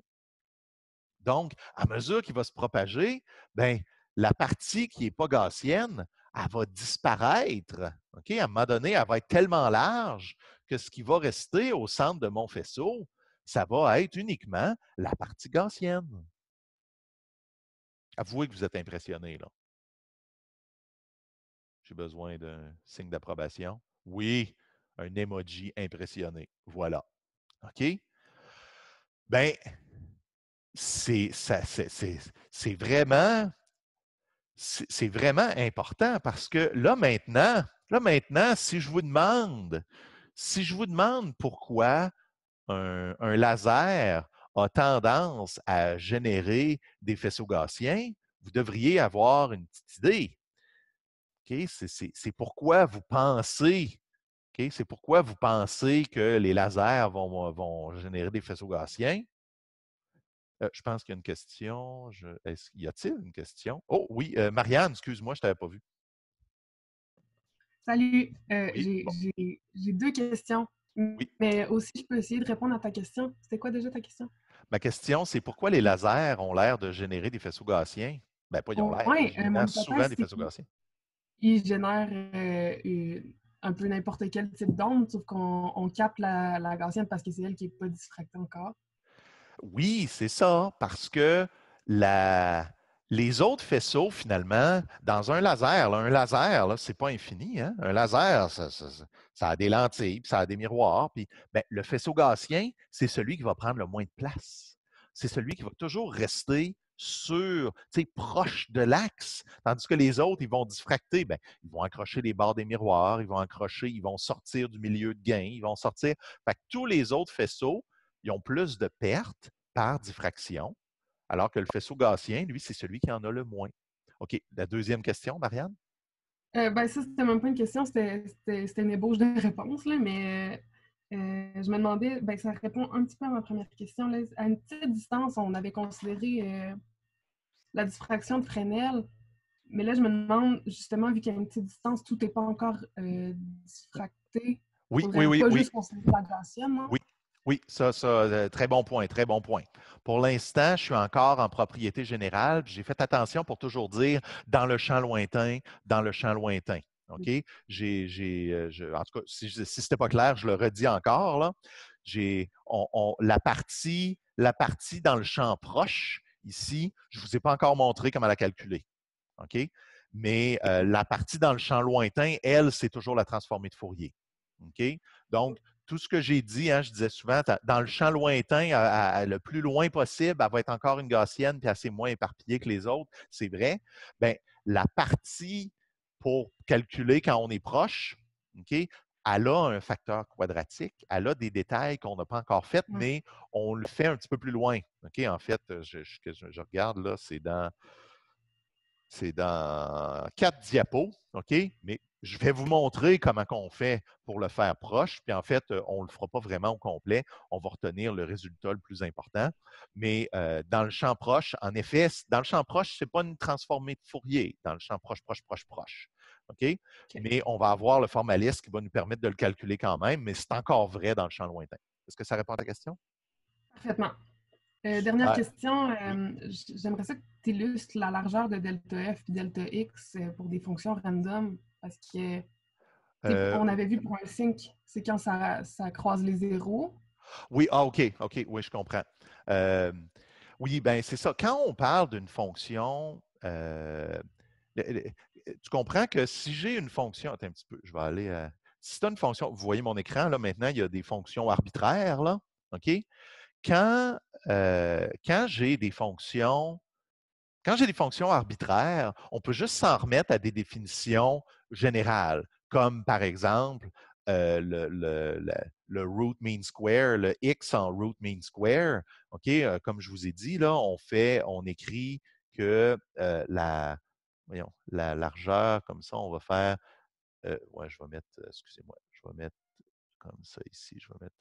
Donc, à mesure qu'il va se propager, ben, la partie qui n'est pas gaussienne, elle va disparaître. OK? À un moment donné, elle va être tellement large que ce qui va rester au centre de mon faisceau, ça va être uniquement la partie gaussienne. Avouez que vous êtes impressionné, là. J'ai besoin d'un signe d'approbation. Oui, un emoji impressionné. Voilà. OK? Ben, c'est vraiment c'est vraiment important parce que là maintenant, si je vous demande pourquoi un laser a tendance à générer des faisceaux gaussiens, vous devriez avoir une petite idée. Okay? C'est pourquoi vous pensez, okay? C'est pourquoi vous pensez que les lasers vont générer des faisceaux gaussiens. Je pense qu'il y a une question. Y a-t-il une question? Oh oui, Marianne, excuse-moi, je ne t'avais pas vu. Salut, Oui, bon, j'ai deux questions, oui. mais aussi je peux essayer de répondre à ta question. C'était quoi déjà ta question? Ma question, c'est pourquoi les lasers ont l'air de générer des faisceaux gaussiens? Ben, pas ils ont l'air, Oui, ils mon génèrent souvent hypothèse, des c'est faisceaux gaussiens. qu'il génère un peu n'importe quel type d'onde, sauf qu'on capte la gaussienne parce que c'est elle qui n'est pas diffractée encore. Oui, c'est ça, parce que la- les autres faisceaux, finalement, dans un laser, c'est pas infini. Hein? Un laser, ça a des lentilles, puis ça a des miroirs. Puis, ben, le faisceau gaussien, c'est celui qui va prendre le moins de place. C'est celui qui va toujours rester proche de l'axe, tandis que les autres, ils vont diffracter. Ben, ils vont accrocher les bords des miroirs, ils vont sortir du milieu de gain, ils vont sortir. Fait que tous les autres faisceaux, ils ont plus de pertes par diffraction, alors que le faisceau gaussien, lui, c'est celui qui en a le moins. OK, la deuxième question, Marianne? Ben ça, c'était même pas une question, c'était une ébauche de réponse, là, mais je me demandais, ben ça répond un petit peu à ma première question. Là. À une petite distance, on avait considéré la diffraction de Fresnel. Mais là, je me demande, justement, vu qu'il y a une petite distance, tout n'est pas encore diffracté. Il Oui, oui, faudrait oui, pas oui, juste considérer la gaussienne, non? oui. Oui, très bon point, très bon point. Pour l'instant, je suis encore en propriété générale. J'ai fait attention pour toujours dire dans le champ lointain, dans le champ lointain. OK? En tout cas, si ce n'était pas clair, je le redis encore. Là. La partie dans le champ proche, ici, je ne vous ai pas encore montré comment la calculer. OK? Mais la partie dans le champ lointain, elle, c'est toujours la transformée de Fourier. OK? Donc, tout ce que j'ai dit, hein, je disais souvent, dans le champ lointain, le plus loin possible, elle va être encore une gaussienne, puis assez moins éparpillée que les autres, c'est vrai. Bien, la partie pour calculer quand on est proche, OK, elle a un facteur quadratique, elle a des détails qu'on n'a pas encore faits, Ouais. mais on le fait un petit peu plus loin. OK, en fait, je regarde là, c'est dans 4 diapos, OK? Mais je vais vous montrer comment on fait pour le faire proche. Puis en fait, on ne le fera pas vraiment au complet. On va retenir le résultat le plus important. Mais dans le champ proche, en effet, dans le champ proche, ce n'est pas une transformée de Fourier. Dans le champ proche, proche, proche, proche. OK? OK. Mais on va avoir le formaliste qui va nous permettre de le calculer quand même, mais c'est encore vrai dans le champ lointain. Est-ce que ça répond à ta question? Parfaitement. Dernière Super. question. Oui. J'aimerais ça que tu illustres la largeur de delta F et delta X pour des fonctions random. Parce que, Euh, on avait vu pour un sync, c'est quand ça croise les zéros. Oui, ah, OK, OK, oui, je comprends. Euh, oui, ben c'est ça. Quand on parle d'une fonction, tu comprends que si j'ai une fonction, attends un petit peu, je vais aller à. Si tu as une fonction, vous voyez mon écran, là, maintenant, il y a des fonctions arbitraires, là, OK? Quand, quand j'ai des fonctions, quand j'ai des fonctions arbitraires, on peut juste s'en remettre à des définitions générales, comme par exemple le root mean square, le x en root mean square. OK, comme je vous ai dit, là, on écrit que voyons, la largeur, comme ça, on va faire, ouais, je vais mettre, excusez-moi, je vais mettre comme ça ici, je vais mettre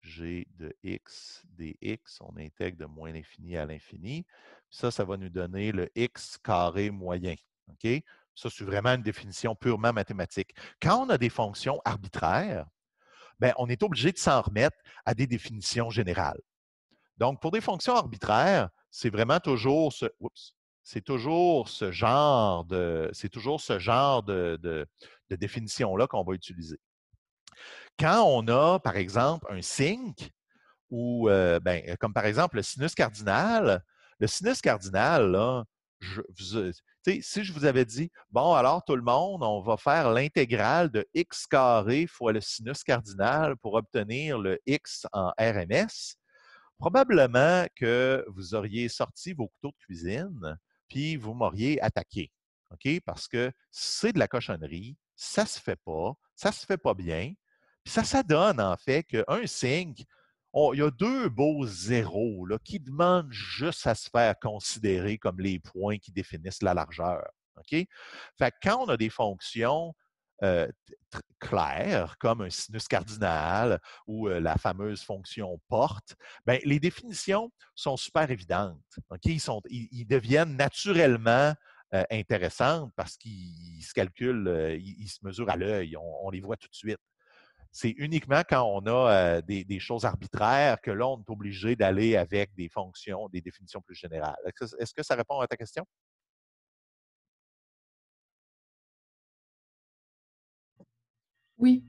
G de x dx, on intègre de moins l'infini à l'infini. Ça va nous donner le x carré moyen. OK? Ça, c'est vraiment une définition purement mathématique. Quand on a des fonctions arbitraires, ben, on est obligé de s'en remettre à des définitions générales. Donc, pour des fonctions arbitraires, c'est vraiment toujours c'est toujours ce genre de définition-là qu'on va utiliser. Quand on a, par exemple, un sinc, ou comme par exemple le sinus cardinal, là, si je vous avais dit, bon, alors tout le monde, on va faire l'intégrale de x carré fois le sinus cardinal pour obtenir le x en RMS, probablement que vous auriez sorti vos couteaux de cuisine, puis vous m'auriez attaqué. OK? Parce que c'est de la cochonnerie, ça se fait pas, ça se fait pas bien. Puis ça donne en fait qu'un signe, il y a deux beaux zéros là, qui demandent juste à se faire considérer comme les points qui définissent la largeur. OK? Fait que quand on a des fonctions euh, claires, comme un sinus cardinal ou la fameuse fonction porte, ben, les définitions sont super évidentes. Okay? Ils deviennent naturellement intéressantes parce qu'ils se calculent, ils se mesurent à l'œil, on les voit tout de suite. C'est uniquement quand on a des choses arbitraires que là, on est obligé d'aller avec des fonctions, des définitions plus générales. Est-ce que ça répond à ta question? Oui,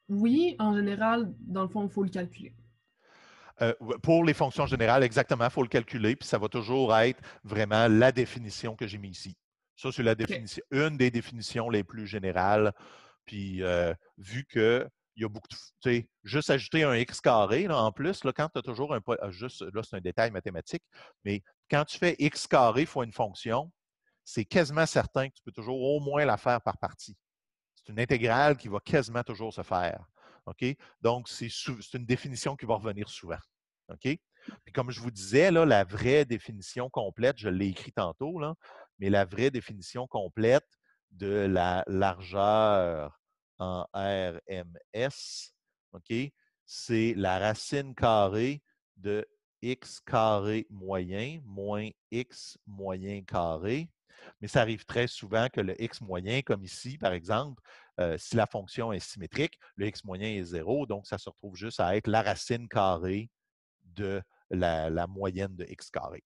oui, en général, dans le fond, il faut le calculer. Pour les fonctions générales, exactement, il faut le calculer, puis ça va toujours être vraiment la définition que j'ai mis ici. Ça, c'est la OK. définition, une des définitions les plus générales. Puis, vu que il y a beaucoup de. Tu sais, juste ajouter un x carré, là, en plus, là, quand tu as toujours un. Juste, là, c'est un détail mathématique, mais quand tu fais x carré fois une fonction, c'est quasiment certain que tu peux toujours au moins la faire par partie. C'est une intégrale qui va quasiment toujours se faire. OK? Donc, c'est une définition qui va revenir souvent. OK? Puis comme je vous disais, là, la vraie définition complète, je l'ai écrit tantôt, là, mais la vraie définition complète de la largeur en RMS, OK, c'est la racine carrée de x carré moyen moins x moyen carré. Mais ça arrive très souvent que le x moyen, comme ici, par exemple, si la fonction est symétrique, le x moyen est 0, donc ça se retrouve juste à être la racine carrée de la moyenne de x carré.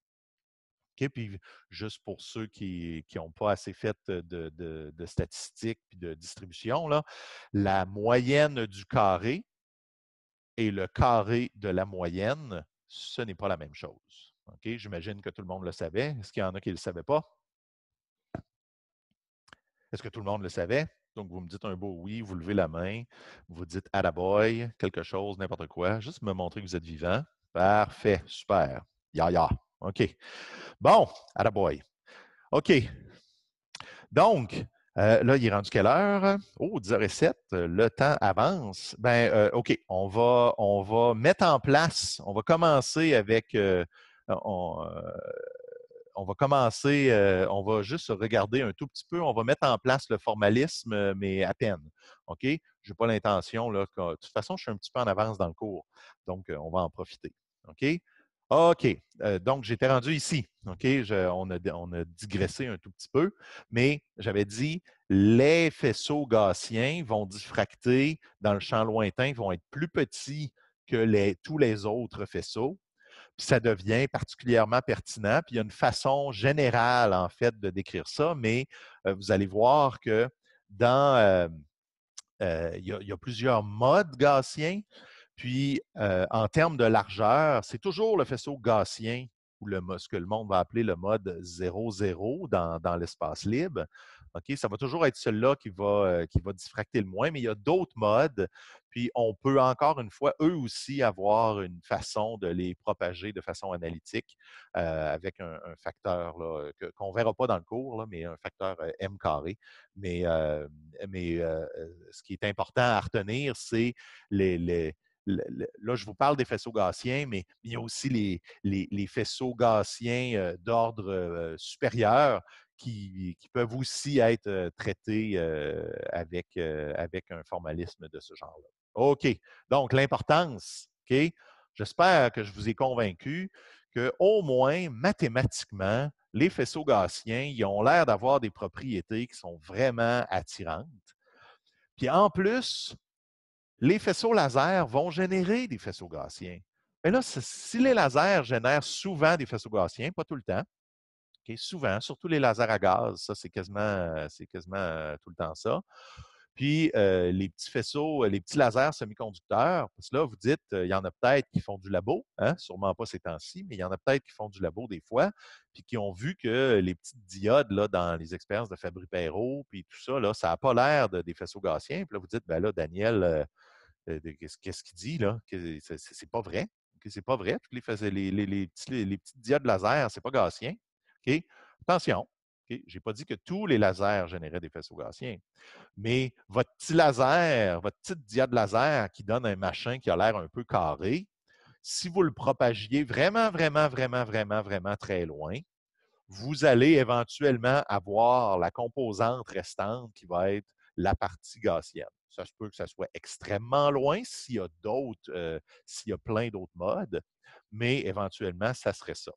Okay? Puis juste pour ceux qui n'ont pas assez fait de statistiques et de distribution, là, la moyenne du carré et le carré de la moyenne, ce n'est pas la même chose. Okay? J'imagine que tout le monde le savait. Est-ce qu'il y en a qui ne le savaient pas? Est-ce que tout le monde le savait? Donc, vous me dites un beau oui, vous levez la main, vous dites attaboy, quelque chose, n'importe quoi, juste me montrer que vous êtes vivant. Parfait, super. Ya, ya. OK. Bon, attaboy. OK. Donc, là, il est rendu quelle heure? Oh, 10h07, le temps avance. OK, on va mettre en place, on va commencer avec, on va commencer, on va juste regarder un tout petit peu, on va mettre en place le formalisme, mais à peine. OK? Je n'ai pas l'intention, là, de toute façon, je suis un petit peu en avance dans le cours, donc on va en profiter. OK? OK. Donc, j'étais rendu ici. OK? On a digressé un tout petit peu, mais j'avais dit les faisceaux gaussiens vont diffracter dans le champ lointain, vont être plus petits que tous les autres faisceaux. Puis ça devient particulièrement pertinent. Puis il y a une façon générale, en fait, de décrire ça, mais vous allez voir que dans il y a plusieurs modes gaussiens. Puis, en termes de largeur, c'est toujours le faisceau gaussien ou ce que le monde va appeler le mode 0,0 dans l'espace libre. OK? Ça va toujours être celui-là qui va diffracter le moins, mais il y a d'autres modes. Puis, on peut encore une fois, eux aussi, avoir une façon de les propager de façon analytique avec un facteur qu'on ne verra pas dans le cours, là, mais un facteur m carré. Mais ce qui est important à retenir, c'est là, je vous parle des faisceaux gaussiens, mais il y a aussi les faisceaux gaussiens d'ordre supérieur qui peuvent aussi être traités avec un formalisme de ce genre-là. OK. Donc, l'importance, OK? J'espère que je vous ai convaincu qu'au moins, mathématiquement, les faisceaux gaussiens, ils ont l'air d'avoir des propriétés qui sont vraiment attirantes. Puis en plus, les faisceaux laser vont générer des faisceaux gaussiens. Mais là, si les lasers génèrent souvent des faisceaux gaussiens, pas tout le temps, okay, souvent, surtout les lasers à gaz, ça c'est quasiment tout le temps ça. Puis les petits faisceaux, les petits lasers semi-conducteurs, parce que là, vous dites, il y en a peut-être qui font du labo, hein, sûrement pas ces temps-ci, mais il y en a peut-être qui font du labo des fois, puis qui ont vu que les petites diodes là, dans les expériences de Fabry-Pérot, puis tout ça, là, ça n'a pas l'air des faisceaux gaussiens. Puis là, vous dites, ben là, Daniel, qu'est-ce qu'il dit là? C'est pas vrai. Okay? C'est pas vrai. Toutes les petites diodes laser, c'est pas gaussien. Okay? Attention. Okay? Je n'ai pas dit que tous les lasers généraient des faisceaux gaussiens. Mais votre petit laser, votre petite diode laser qui donne un machin qui a l'air un peu carré, si vous le propagiez vraiment, vraiment, vraiment, vraiment, vraiment très loin, vous allez éventuellement avoir la composante restante qui va être la partie gaussienne. Ça se peut que ça soit extrêmement loin s'il y a s'il y a plein d'autres modes, mais éventuellement, ça serait ça.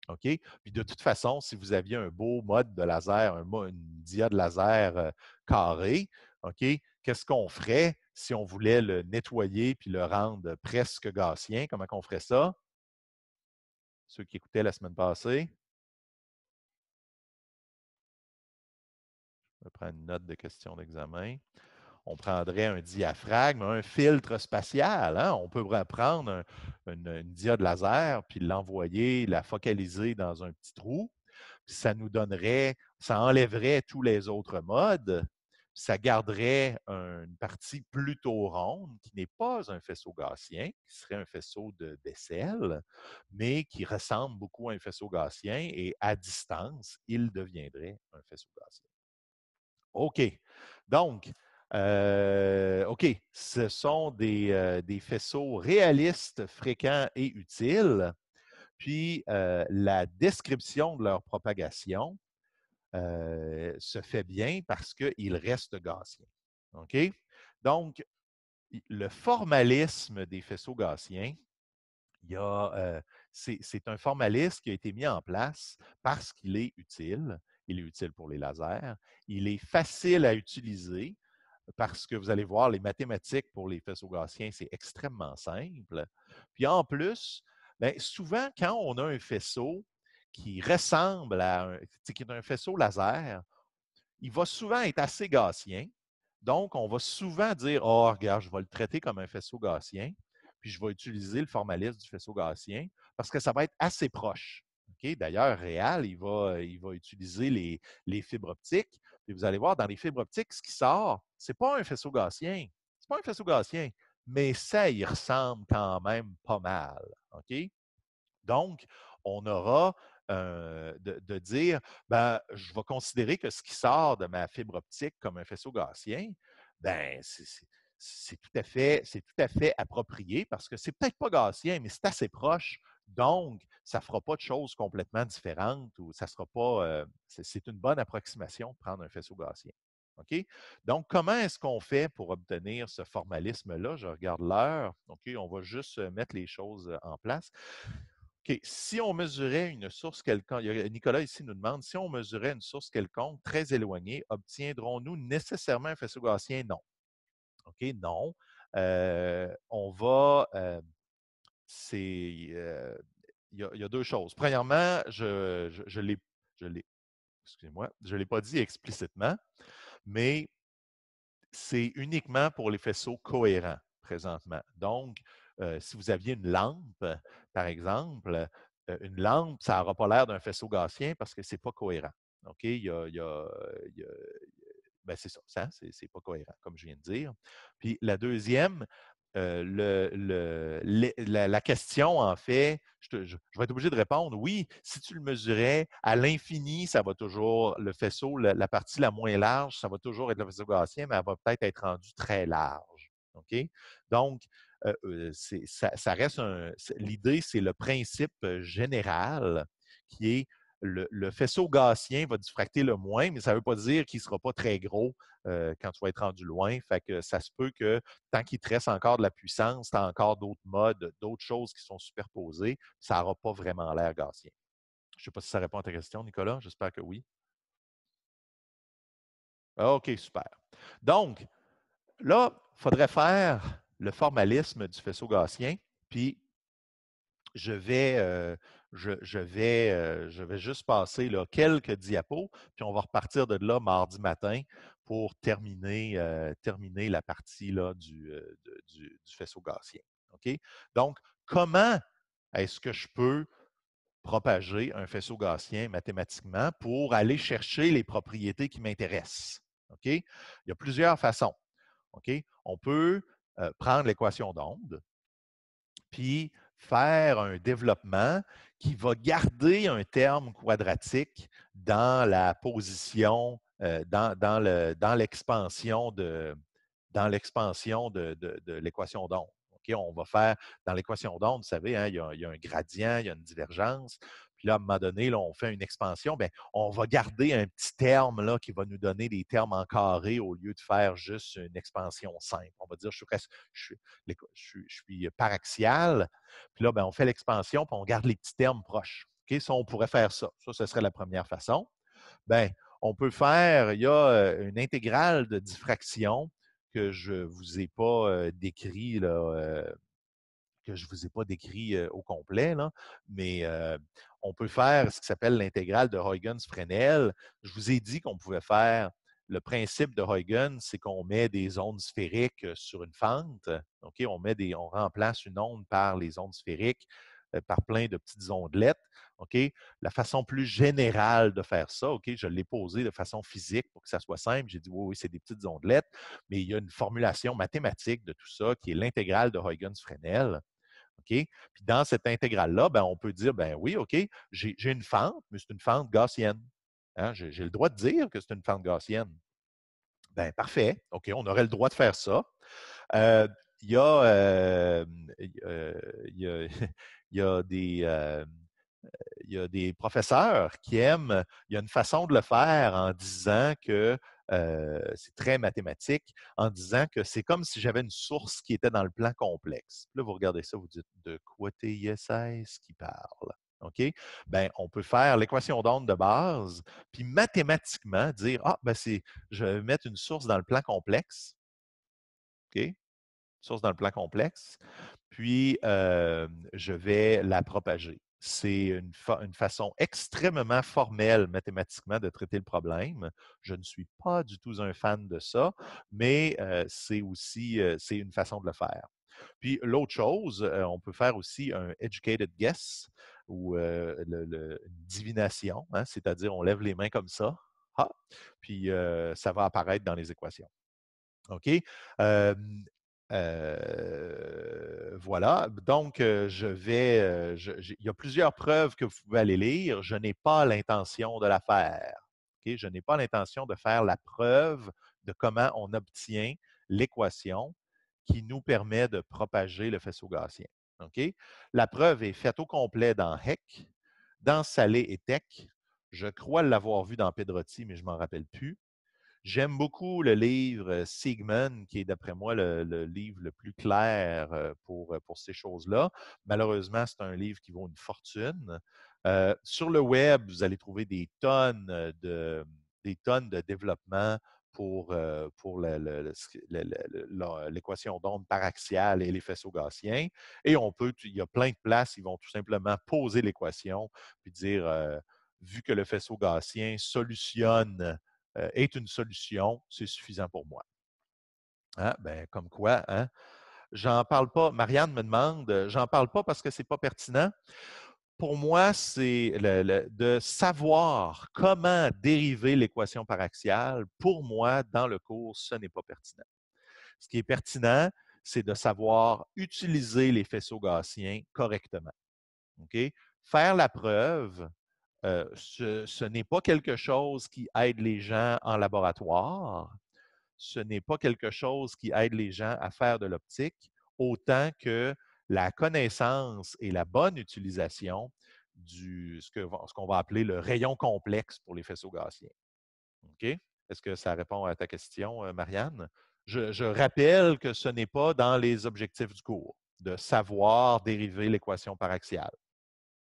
OK? Puis de toute façon, si vous aviez un beau mode de laser, une diode laser carré, OK? Qu'est-ce qu'on ferait si on voulait le nettoyer puis le rendre presque gaussien? Comment on ferait ça? Ceux qui écoutaient la semaine passée. Je vais prendre une note de question d'examen. On prendrait un diaphragme, un filtre spatial. Hein? On peut prendre une diode laser, puis l'envoyer, la focaliser dans un petit trou. Puis ça nous donnerait, ça enlèverait tous les autres modes. Ça garderait une partie plutôt ronde, qui n'est pas un faisceau gaussien, qui serait un faisceau de Bessel, mais qui ressemble beaucoup à un faisceau gaussien, et à distance, il deviendrait un faisceau gaussien. OK. Donc, OK, ce sont des faisceaux réalistes, fréquents et utiles. Puis, la description de leur propagation se fait bien parce qu'ils restent gaussiens. OK? Donc, le formalisme des faisceaux gaussiens, c'est un formalisme qui a été mis en place parce qu'il est utile. Il est utile pour les lasers. Il est facile à utiliser parce que vous allez voir, les mathématiques pour les faisceaux gaussiens, c'est extrêmement simple. Puis en plus, bien, souvent, quand on a un faisceau qui ressemble qui est un faisceau laser, il va souvent être assez gaussien. Donc, on va souvent dire, oh, regarde, je vais le traiter comme un faisceau gaussien, puis je vais utiliser le formalisme du faisceau gaussien parce que ça va être assez proche. Okay? D'ailleurs, Réal, il va utiliser les fibres optiques. Puis vous allez voir, dans les fibres optiques, ce qui sort, ce n'est pas un faisceau gaussien. C'est pas un faisceau gaussien, mais ça y ressemble quand même pas mal. OK? Donc, on aura de dire, ben, je vais considérer que ce qui sort de ma fibre optique comme un faisceau gaussien, ben, c'est tout à fait approprié parce que c'est peut-être pas gaussien, mais c'est assez proche. Donc, ça ne fera pas de choses complètement différentes ou ça sera pas. C'est une bonne approximation de prendre un faisceau gaussien. OK? Donc, comment est-ce qu'on fait pour obtenir ce formalisme-là? Je regarde l'heure. OK, on va juste mettre les choses en place. OK. Si on mesurait une source quelconque, Nicolas ici nous demande, si on mesurait une source quelconque très éloignée, obtiendrons-nous nécessairement un faisceau gaussien? Non. OK, non. On va. Il y a deux choses. Premièrement, je l'ai, excusez-moi, je ne l'ai pas dit explicitement, mais c'est uniquement pour les faisceaux cohérents présentement. Donc, si vous aviez une lampe, par exemple, une lampe, ça n'aura pas l'air d'un faisceau gaussien parce que ce n'est pas cohérent. OK? Ben c'est ça, c'est pas cohérent, comme je viens de dire. Puis la deuxième, la question, en fait, je vais être obligé de répondre, oui, si tu le mesurais à l'infini, ça va toujours, le faisceau, la partie la moins large, ça va toujours être le faisceau gaussien, mais elle va peut-être être rendue très large. OK? Donc, ça reste l'idée, c'est le principe général qui est le faisceau gaussien va diffracter le moins, mais ça ne veut pas dire qu'il ne sera pas très gros quand tu vas être rendu loin. Fait que ça se peut que tant qu'il te reste encore de la puissance, tu as encore d'autres modes, d'autres choses qui sont superposées, ça n'aura pas vraiment l'air gaussien. Je ne sais pas si ça répond à ta question, Nicolas. J'espère que oui. OK, super. Donc, là, il faudrait faire le formalisme du faisceau gaussien, puis je vais juste passer là, quelques diapos, puis on va repartir de là mardi matin pour terminer la partie là, du faisceau gaussien. OK? Donc, comment est-ce que je peux propager un faisceau gaussien mathématiquement pour aller chercher les propriétés qui m'intéressent? OK? Il y a plusieurs façons. OK? On peut prendre l'équation d'onde, puis faire un développement qui va garder un terme quadratique dans la position, dans l'expansion de l'équation d'onde. OK, on va faire, dans l'équation d'onde, vous savez, hein, il y a un gradient, il y a une divergence. Puis là, à un moment donné, là, on fait une expansion, bien, on va garder un petit terme là, qui va nous donner des termes en carré au lieu de faire juste une expansion simple. On va dire, je suis paraxial. Puis là, bien, on fait l'expansion, puis on garde les petits termes proches. OK, ça, on pourrait faire ça. Ça, ce serait la première façon. Bien, on peut faire, il y a une intégrale de diffraction que je ne vous ai pas décrit là, que je ne vous ai pas décrit au complet, là, mais on peut faire ce qui s'appelle l'intégrale de Huygens-Fresnel. Je vous ai dit qu'on pouvait faire le principe de Huygens, c'est qu'on met des ondes sphériques sur une fente. OK? On remplace une onde par les ondes sphériques, par plein de petites ondelettes. OK? La façon plus générale de faire ça, OK, je l'ai posé de façon physique pour que ça soit simple. J'ai dit oui, oui, c'est des petites ondelettes, mais il y a une formulation mathématique de tout ça qui est l'intégrale de Huygens-Fresnel. OK? Puis dans cette intégrale-là, ben, on peut dire, ben oui, OK, j'ai une fente, mais c'est une fente gaussienne. Hein? J'ai le droit de dire que c'est une fente gaussienne. Ben parfait. OK, on aurait le droit de faire ça. Il y a, il y a, il y a des, il y a des professeurs qui aiment, il y a une façon de le faire en disant que c'est très mathématique, en disant que c'est comme si j'avais une source qui était dans le plan complexe. Puis là, vous regardez ça, vous dites de quoi TISS qui parle. OK? Ben, on peut faire l'équation d'onde de base, puis mathématiquement dire ah, ben je vais mettre une source dans le plan complexe. OK? Source dans le plan complexe, puis je vais la propager. C'est une façon extrêmement formelle mathématiquement de traiter le problème. Je ne suis pas du tout un fan de ça, mais c'est aussi c'est une façon de le faire. Puis l'autre chose, on peut faire aussi un educated guess ou une divination, hein, c'est-à-dire on lève les mains comme ça, ah, puis ça va apparaître dans les équations. OK? Voilà. Donc, il y a plusieurs preuves que vous pouvez aller lire. Je n'ai pas l'intention de la faire. OK? Je n'ai pas l'intention de faire la preuve de comment on obtient l'équation qui nous permet de propager le faisceau gaussien. OK? La preuve est faite au complet dans Heck, dans Salé et Tech. Je crois l'avoir vu dans Pedrotti, mais je ne m'en rappelle plus. J'aime beaucoup le livre Sigmund, qui est d'après moi le livre le plus clair pour ces choses-là. Malheureusement, c'est un livre qui vaut une fortune. Sur le web, vous allez trouver des tonnes de développement pour l'équation d'onde paraxiale et les faisceaux gaussiens. Et il y a plein de places, ils vont tout simplement poser l'équation puis dire, vu que le faisceau gaussien solutionne est une solution, c'est suffisant pour moi. Hein? Ben, comme quoi, hein? J'en parle pas. Marianne me demande, j'en parle pas parce que c'est pas pertinent. Pour moi, c'est de savoir comment dériver l'équation paraxiale. Pour moi, dans le cours, ce n'est pas pertinent. Ce qui est pertinent, c'est de savoir utiliser les faisceaux gaussiens correctement. Okay? Faire la preuve, ce n'est pas quelque chose qui aide les gens en laboratoire. Ce n'est pas quelque chose qui aide les gens à faire de l'optique, autant que la connaissance et la bonne utilisation ce qu'on va appeler le rayon complexe pour les faisceaux gaussiens. OK? Est-ce que ça répond à ta question, Marianne? Je rappelle que ce n'est pas dans les objectifs du cours de savoir dériver l'équation par axiale.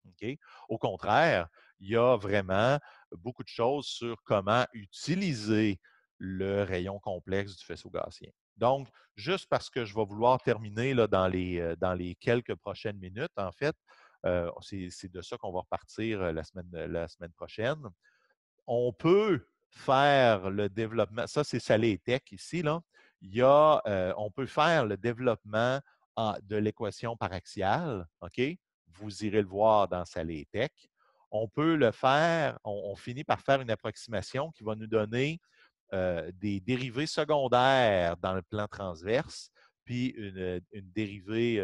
OK? Au contraire, il y a vraiment beaucoup de choses sur comment utiliser le rayon complexe du faisceau gaussien. Donc, juste parce que je vais vouloir terminer là, dans les quelques prochaines minutes, en fait, c'est de ça qu'on va repartir la semaine prochaine. On peut faire le développement, ça c'est Salé et Tech ici, là. On peut faire le développement de l'équation par axiale, OK? Vous irez le voir dans Salé et Tech. On peut le faire, on finit par faire une approximation qui va nous donner des dérivées secondaires dans le plan transverse, puis une dérivée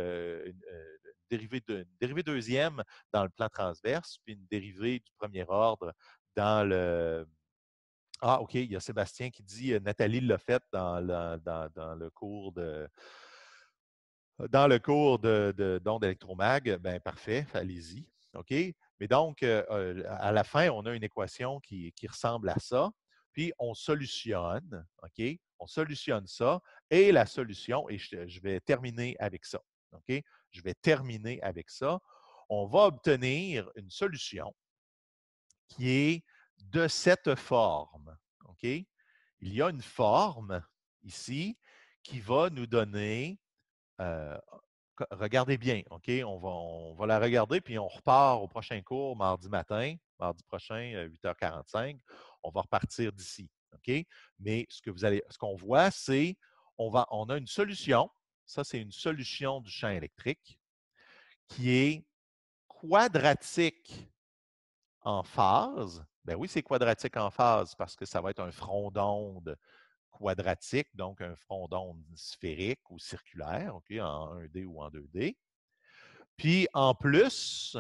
deuxième dans le plan transverse, puis une dérivée du premier ordre dans le. Ah, OK, il y a Sébastien qui dit Nathalie l'a fait dans le cours d'ondes électromag. Ben parfait, allez-y. OK? Mais donc, à la fin, on a une équation qui ressemble à ça. Puis, on solutionne. OK? On solutionne ça. Et la solution, et je vais terminer avec ça. OK? Je vais terminer avec ça. On va obtenir une solution qui est de cette forme. OK? Il y a une forme ici qui va nous donner, regardez bien, OK? On va la regarder, puis on repart au prochain cours mardi matin, mardi prochain, 8h45. On va repartir d'ici. OK? Mais ce qu'on voit, c'est on a une solution. Ça, c'est une solution du champ électrique qui est quadratique en phase. Ben oui, c'est quadratique en phase parce que ça va être un front d'onde quadratique, donc un front d'onde sphérique ou circulaire, OK, en 1D ou en 2D. Puis en plus,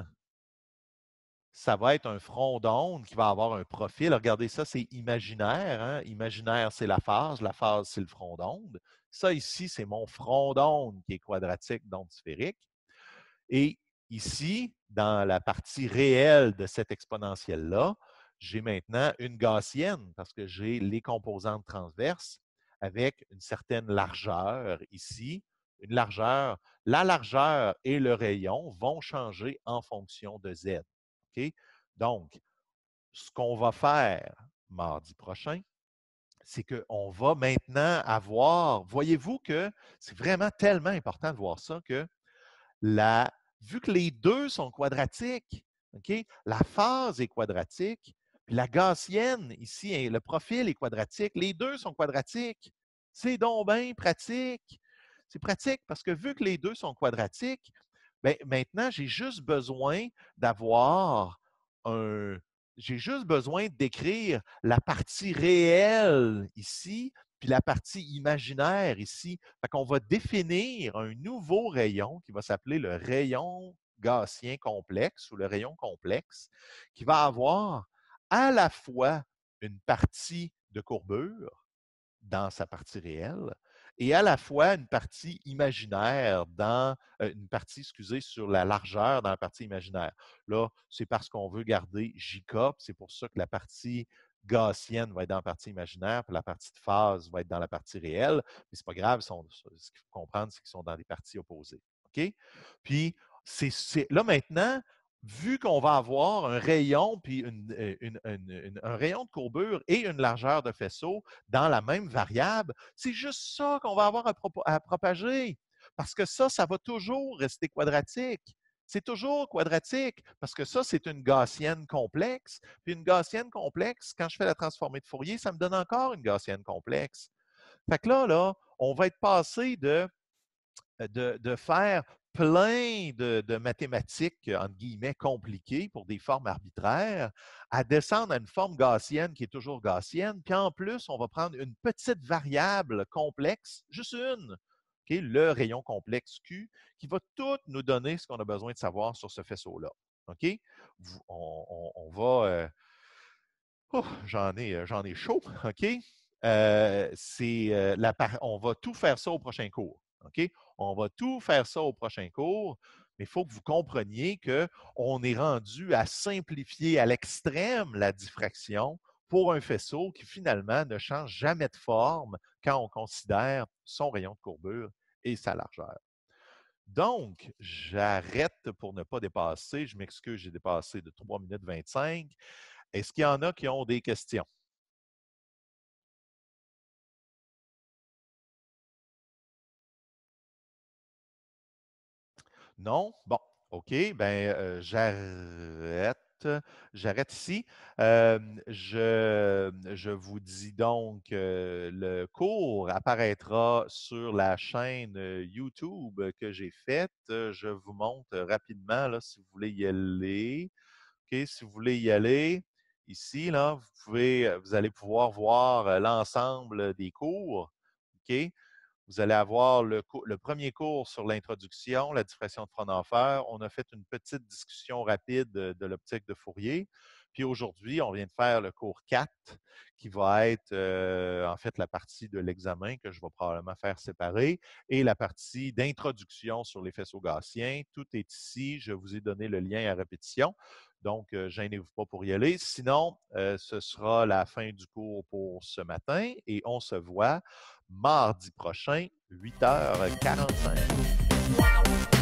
ça va être un front d'onde qui va avoir un profil. Regardez ça, c'est imaginaire. Hein? Imaginaire, c'est la phase c'est le front d'onde. Ça ici, c'est mon front d'onde qui est quadratique, d'onde sphérique. Et ici, dans la partie réelle de cette exponentielle-là, j'ai maintenant une gaussienne parce que j'ai les composantes transverses avec une certaine largeur ici. Une largeur, la largeur et le rayon vont changer en fonction de Z. OK? Donc, ce qu'on va faire mardi prochain, c'est qu'on va maintenant avoir, voyez-vous que c'est vraiment tellement important de voir ça que vu que les deux sont quadratiques, OK, la phase est quadratique, puis la gaussienne, ici, le profil est quadratique, les deux sont quadratiques. C'est donc bien pratique. C'est pratique parce que vu que les deux sont quadratiques, ben, maintenant, j'ai juste besoin d'avoir un. J'ai juste besoin d'écrire la partie réelle ici, puis la partie imaginaire ici. Fait qu'on va définir un nouveau rayon qui va s'appeler le rayon gaussien complexe ou le rayon complexe, qui va avoir à la fois une partie de courbure dans sa partie réelle et à la fois une partie imaginaire une partie, excusez, sur la largeur dans la partie imaginaire. Là, c'est parce qu'on veut garder JK, c'est pour ça que la partie gaussienne va être dans la partie imaginaire, puis la partie de phase va être dans la partie réelle. Mais c'est pas grave, ce qu'il faut comprendre, c'est qu'ils sont dans des parties opposées. OK? Puis, là maintenant, vu qu'on va avoir un rayon, puis un rayon de courbure et une largeur de faisceau dans la même variable, c'est juste ça qu'on va avoir à propager. Parce que ça va toujours rester quadratique. C'est toujours quadratique, parce que ça, c'est une gaussienne complexe. Puis une gaussienne complexe, quand je fais la transformée de Fourier, ça me donne encore une gaussienne complexe. Fait que là, on va être passé de faire plein de mathématiques, entre guillemets, compliquées pour des formes arbitraires, à descendre à une forme gaussienne qui est toujours gaussienne. Puis en plus, on va prendre une petite variable complexe, juste une, okay, le rayon complexe Q, qui va tout nous donner ce qu'on a besoin de savoir sur ce faisceau-là. OK? On va. J'en ai chaud. OK? On va tout faire ça au prochain cours. OK? On va tout faire ça au prochain cours. Mais il faut que vous compreniez qu'on est rendu à simplifier à l'extrême la diffraction pour un faisceau qui finalement ne change jamais de forme quand on considère son rayon de courbure et sa largeur. Donc, j'arrête pour ne pas dépasser. Je m'excuse, j'ai dépassé de 3 minutes 25. Est-ce qu'il y en a qui ont des questions? Non? Bon, OK. Ben, j'arrête ici. Je vous dis donc, le cours apparaîtra sur la chaîne YouTube que j'ai faite. Je vous montre rapidement là, si vous voulez y aller. OK, si vous voulez y aller, ici, là, vous allez pouvoir voir l'ensemble des cours. OK? Vous allez avoir le premier cours sur l'introduction, la diffraction de Fraunhofer. On a fait une petite discussion rapide de l'optique de Fourier. Puis aujourd'hui, on vient de faire le cours 4, qui va être en fait la partie de l'examen que je vais probablement faire séparer, et la partie d'introduction sur les faisceaux gaussiens. Tout est ici. Je vous ai donné le lien à répétition. Donc, gênez-vous pas pour y aller. Sinon, ce sera la fin du cours pour ce matin et on se voit mardi prochain, 8h45.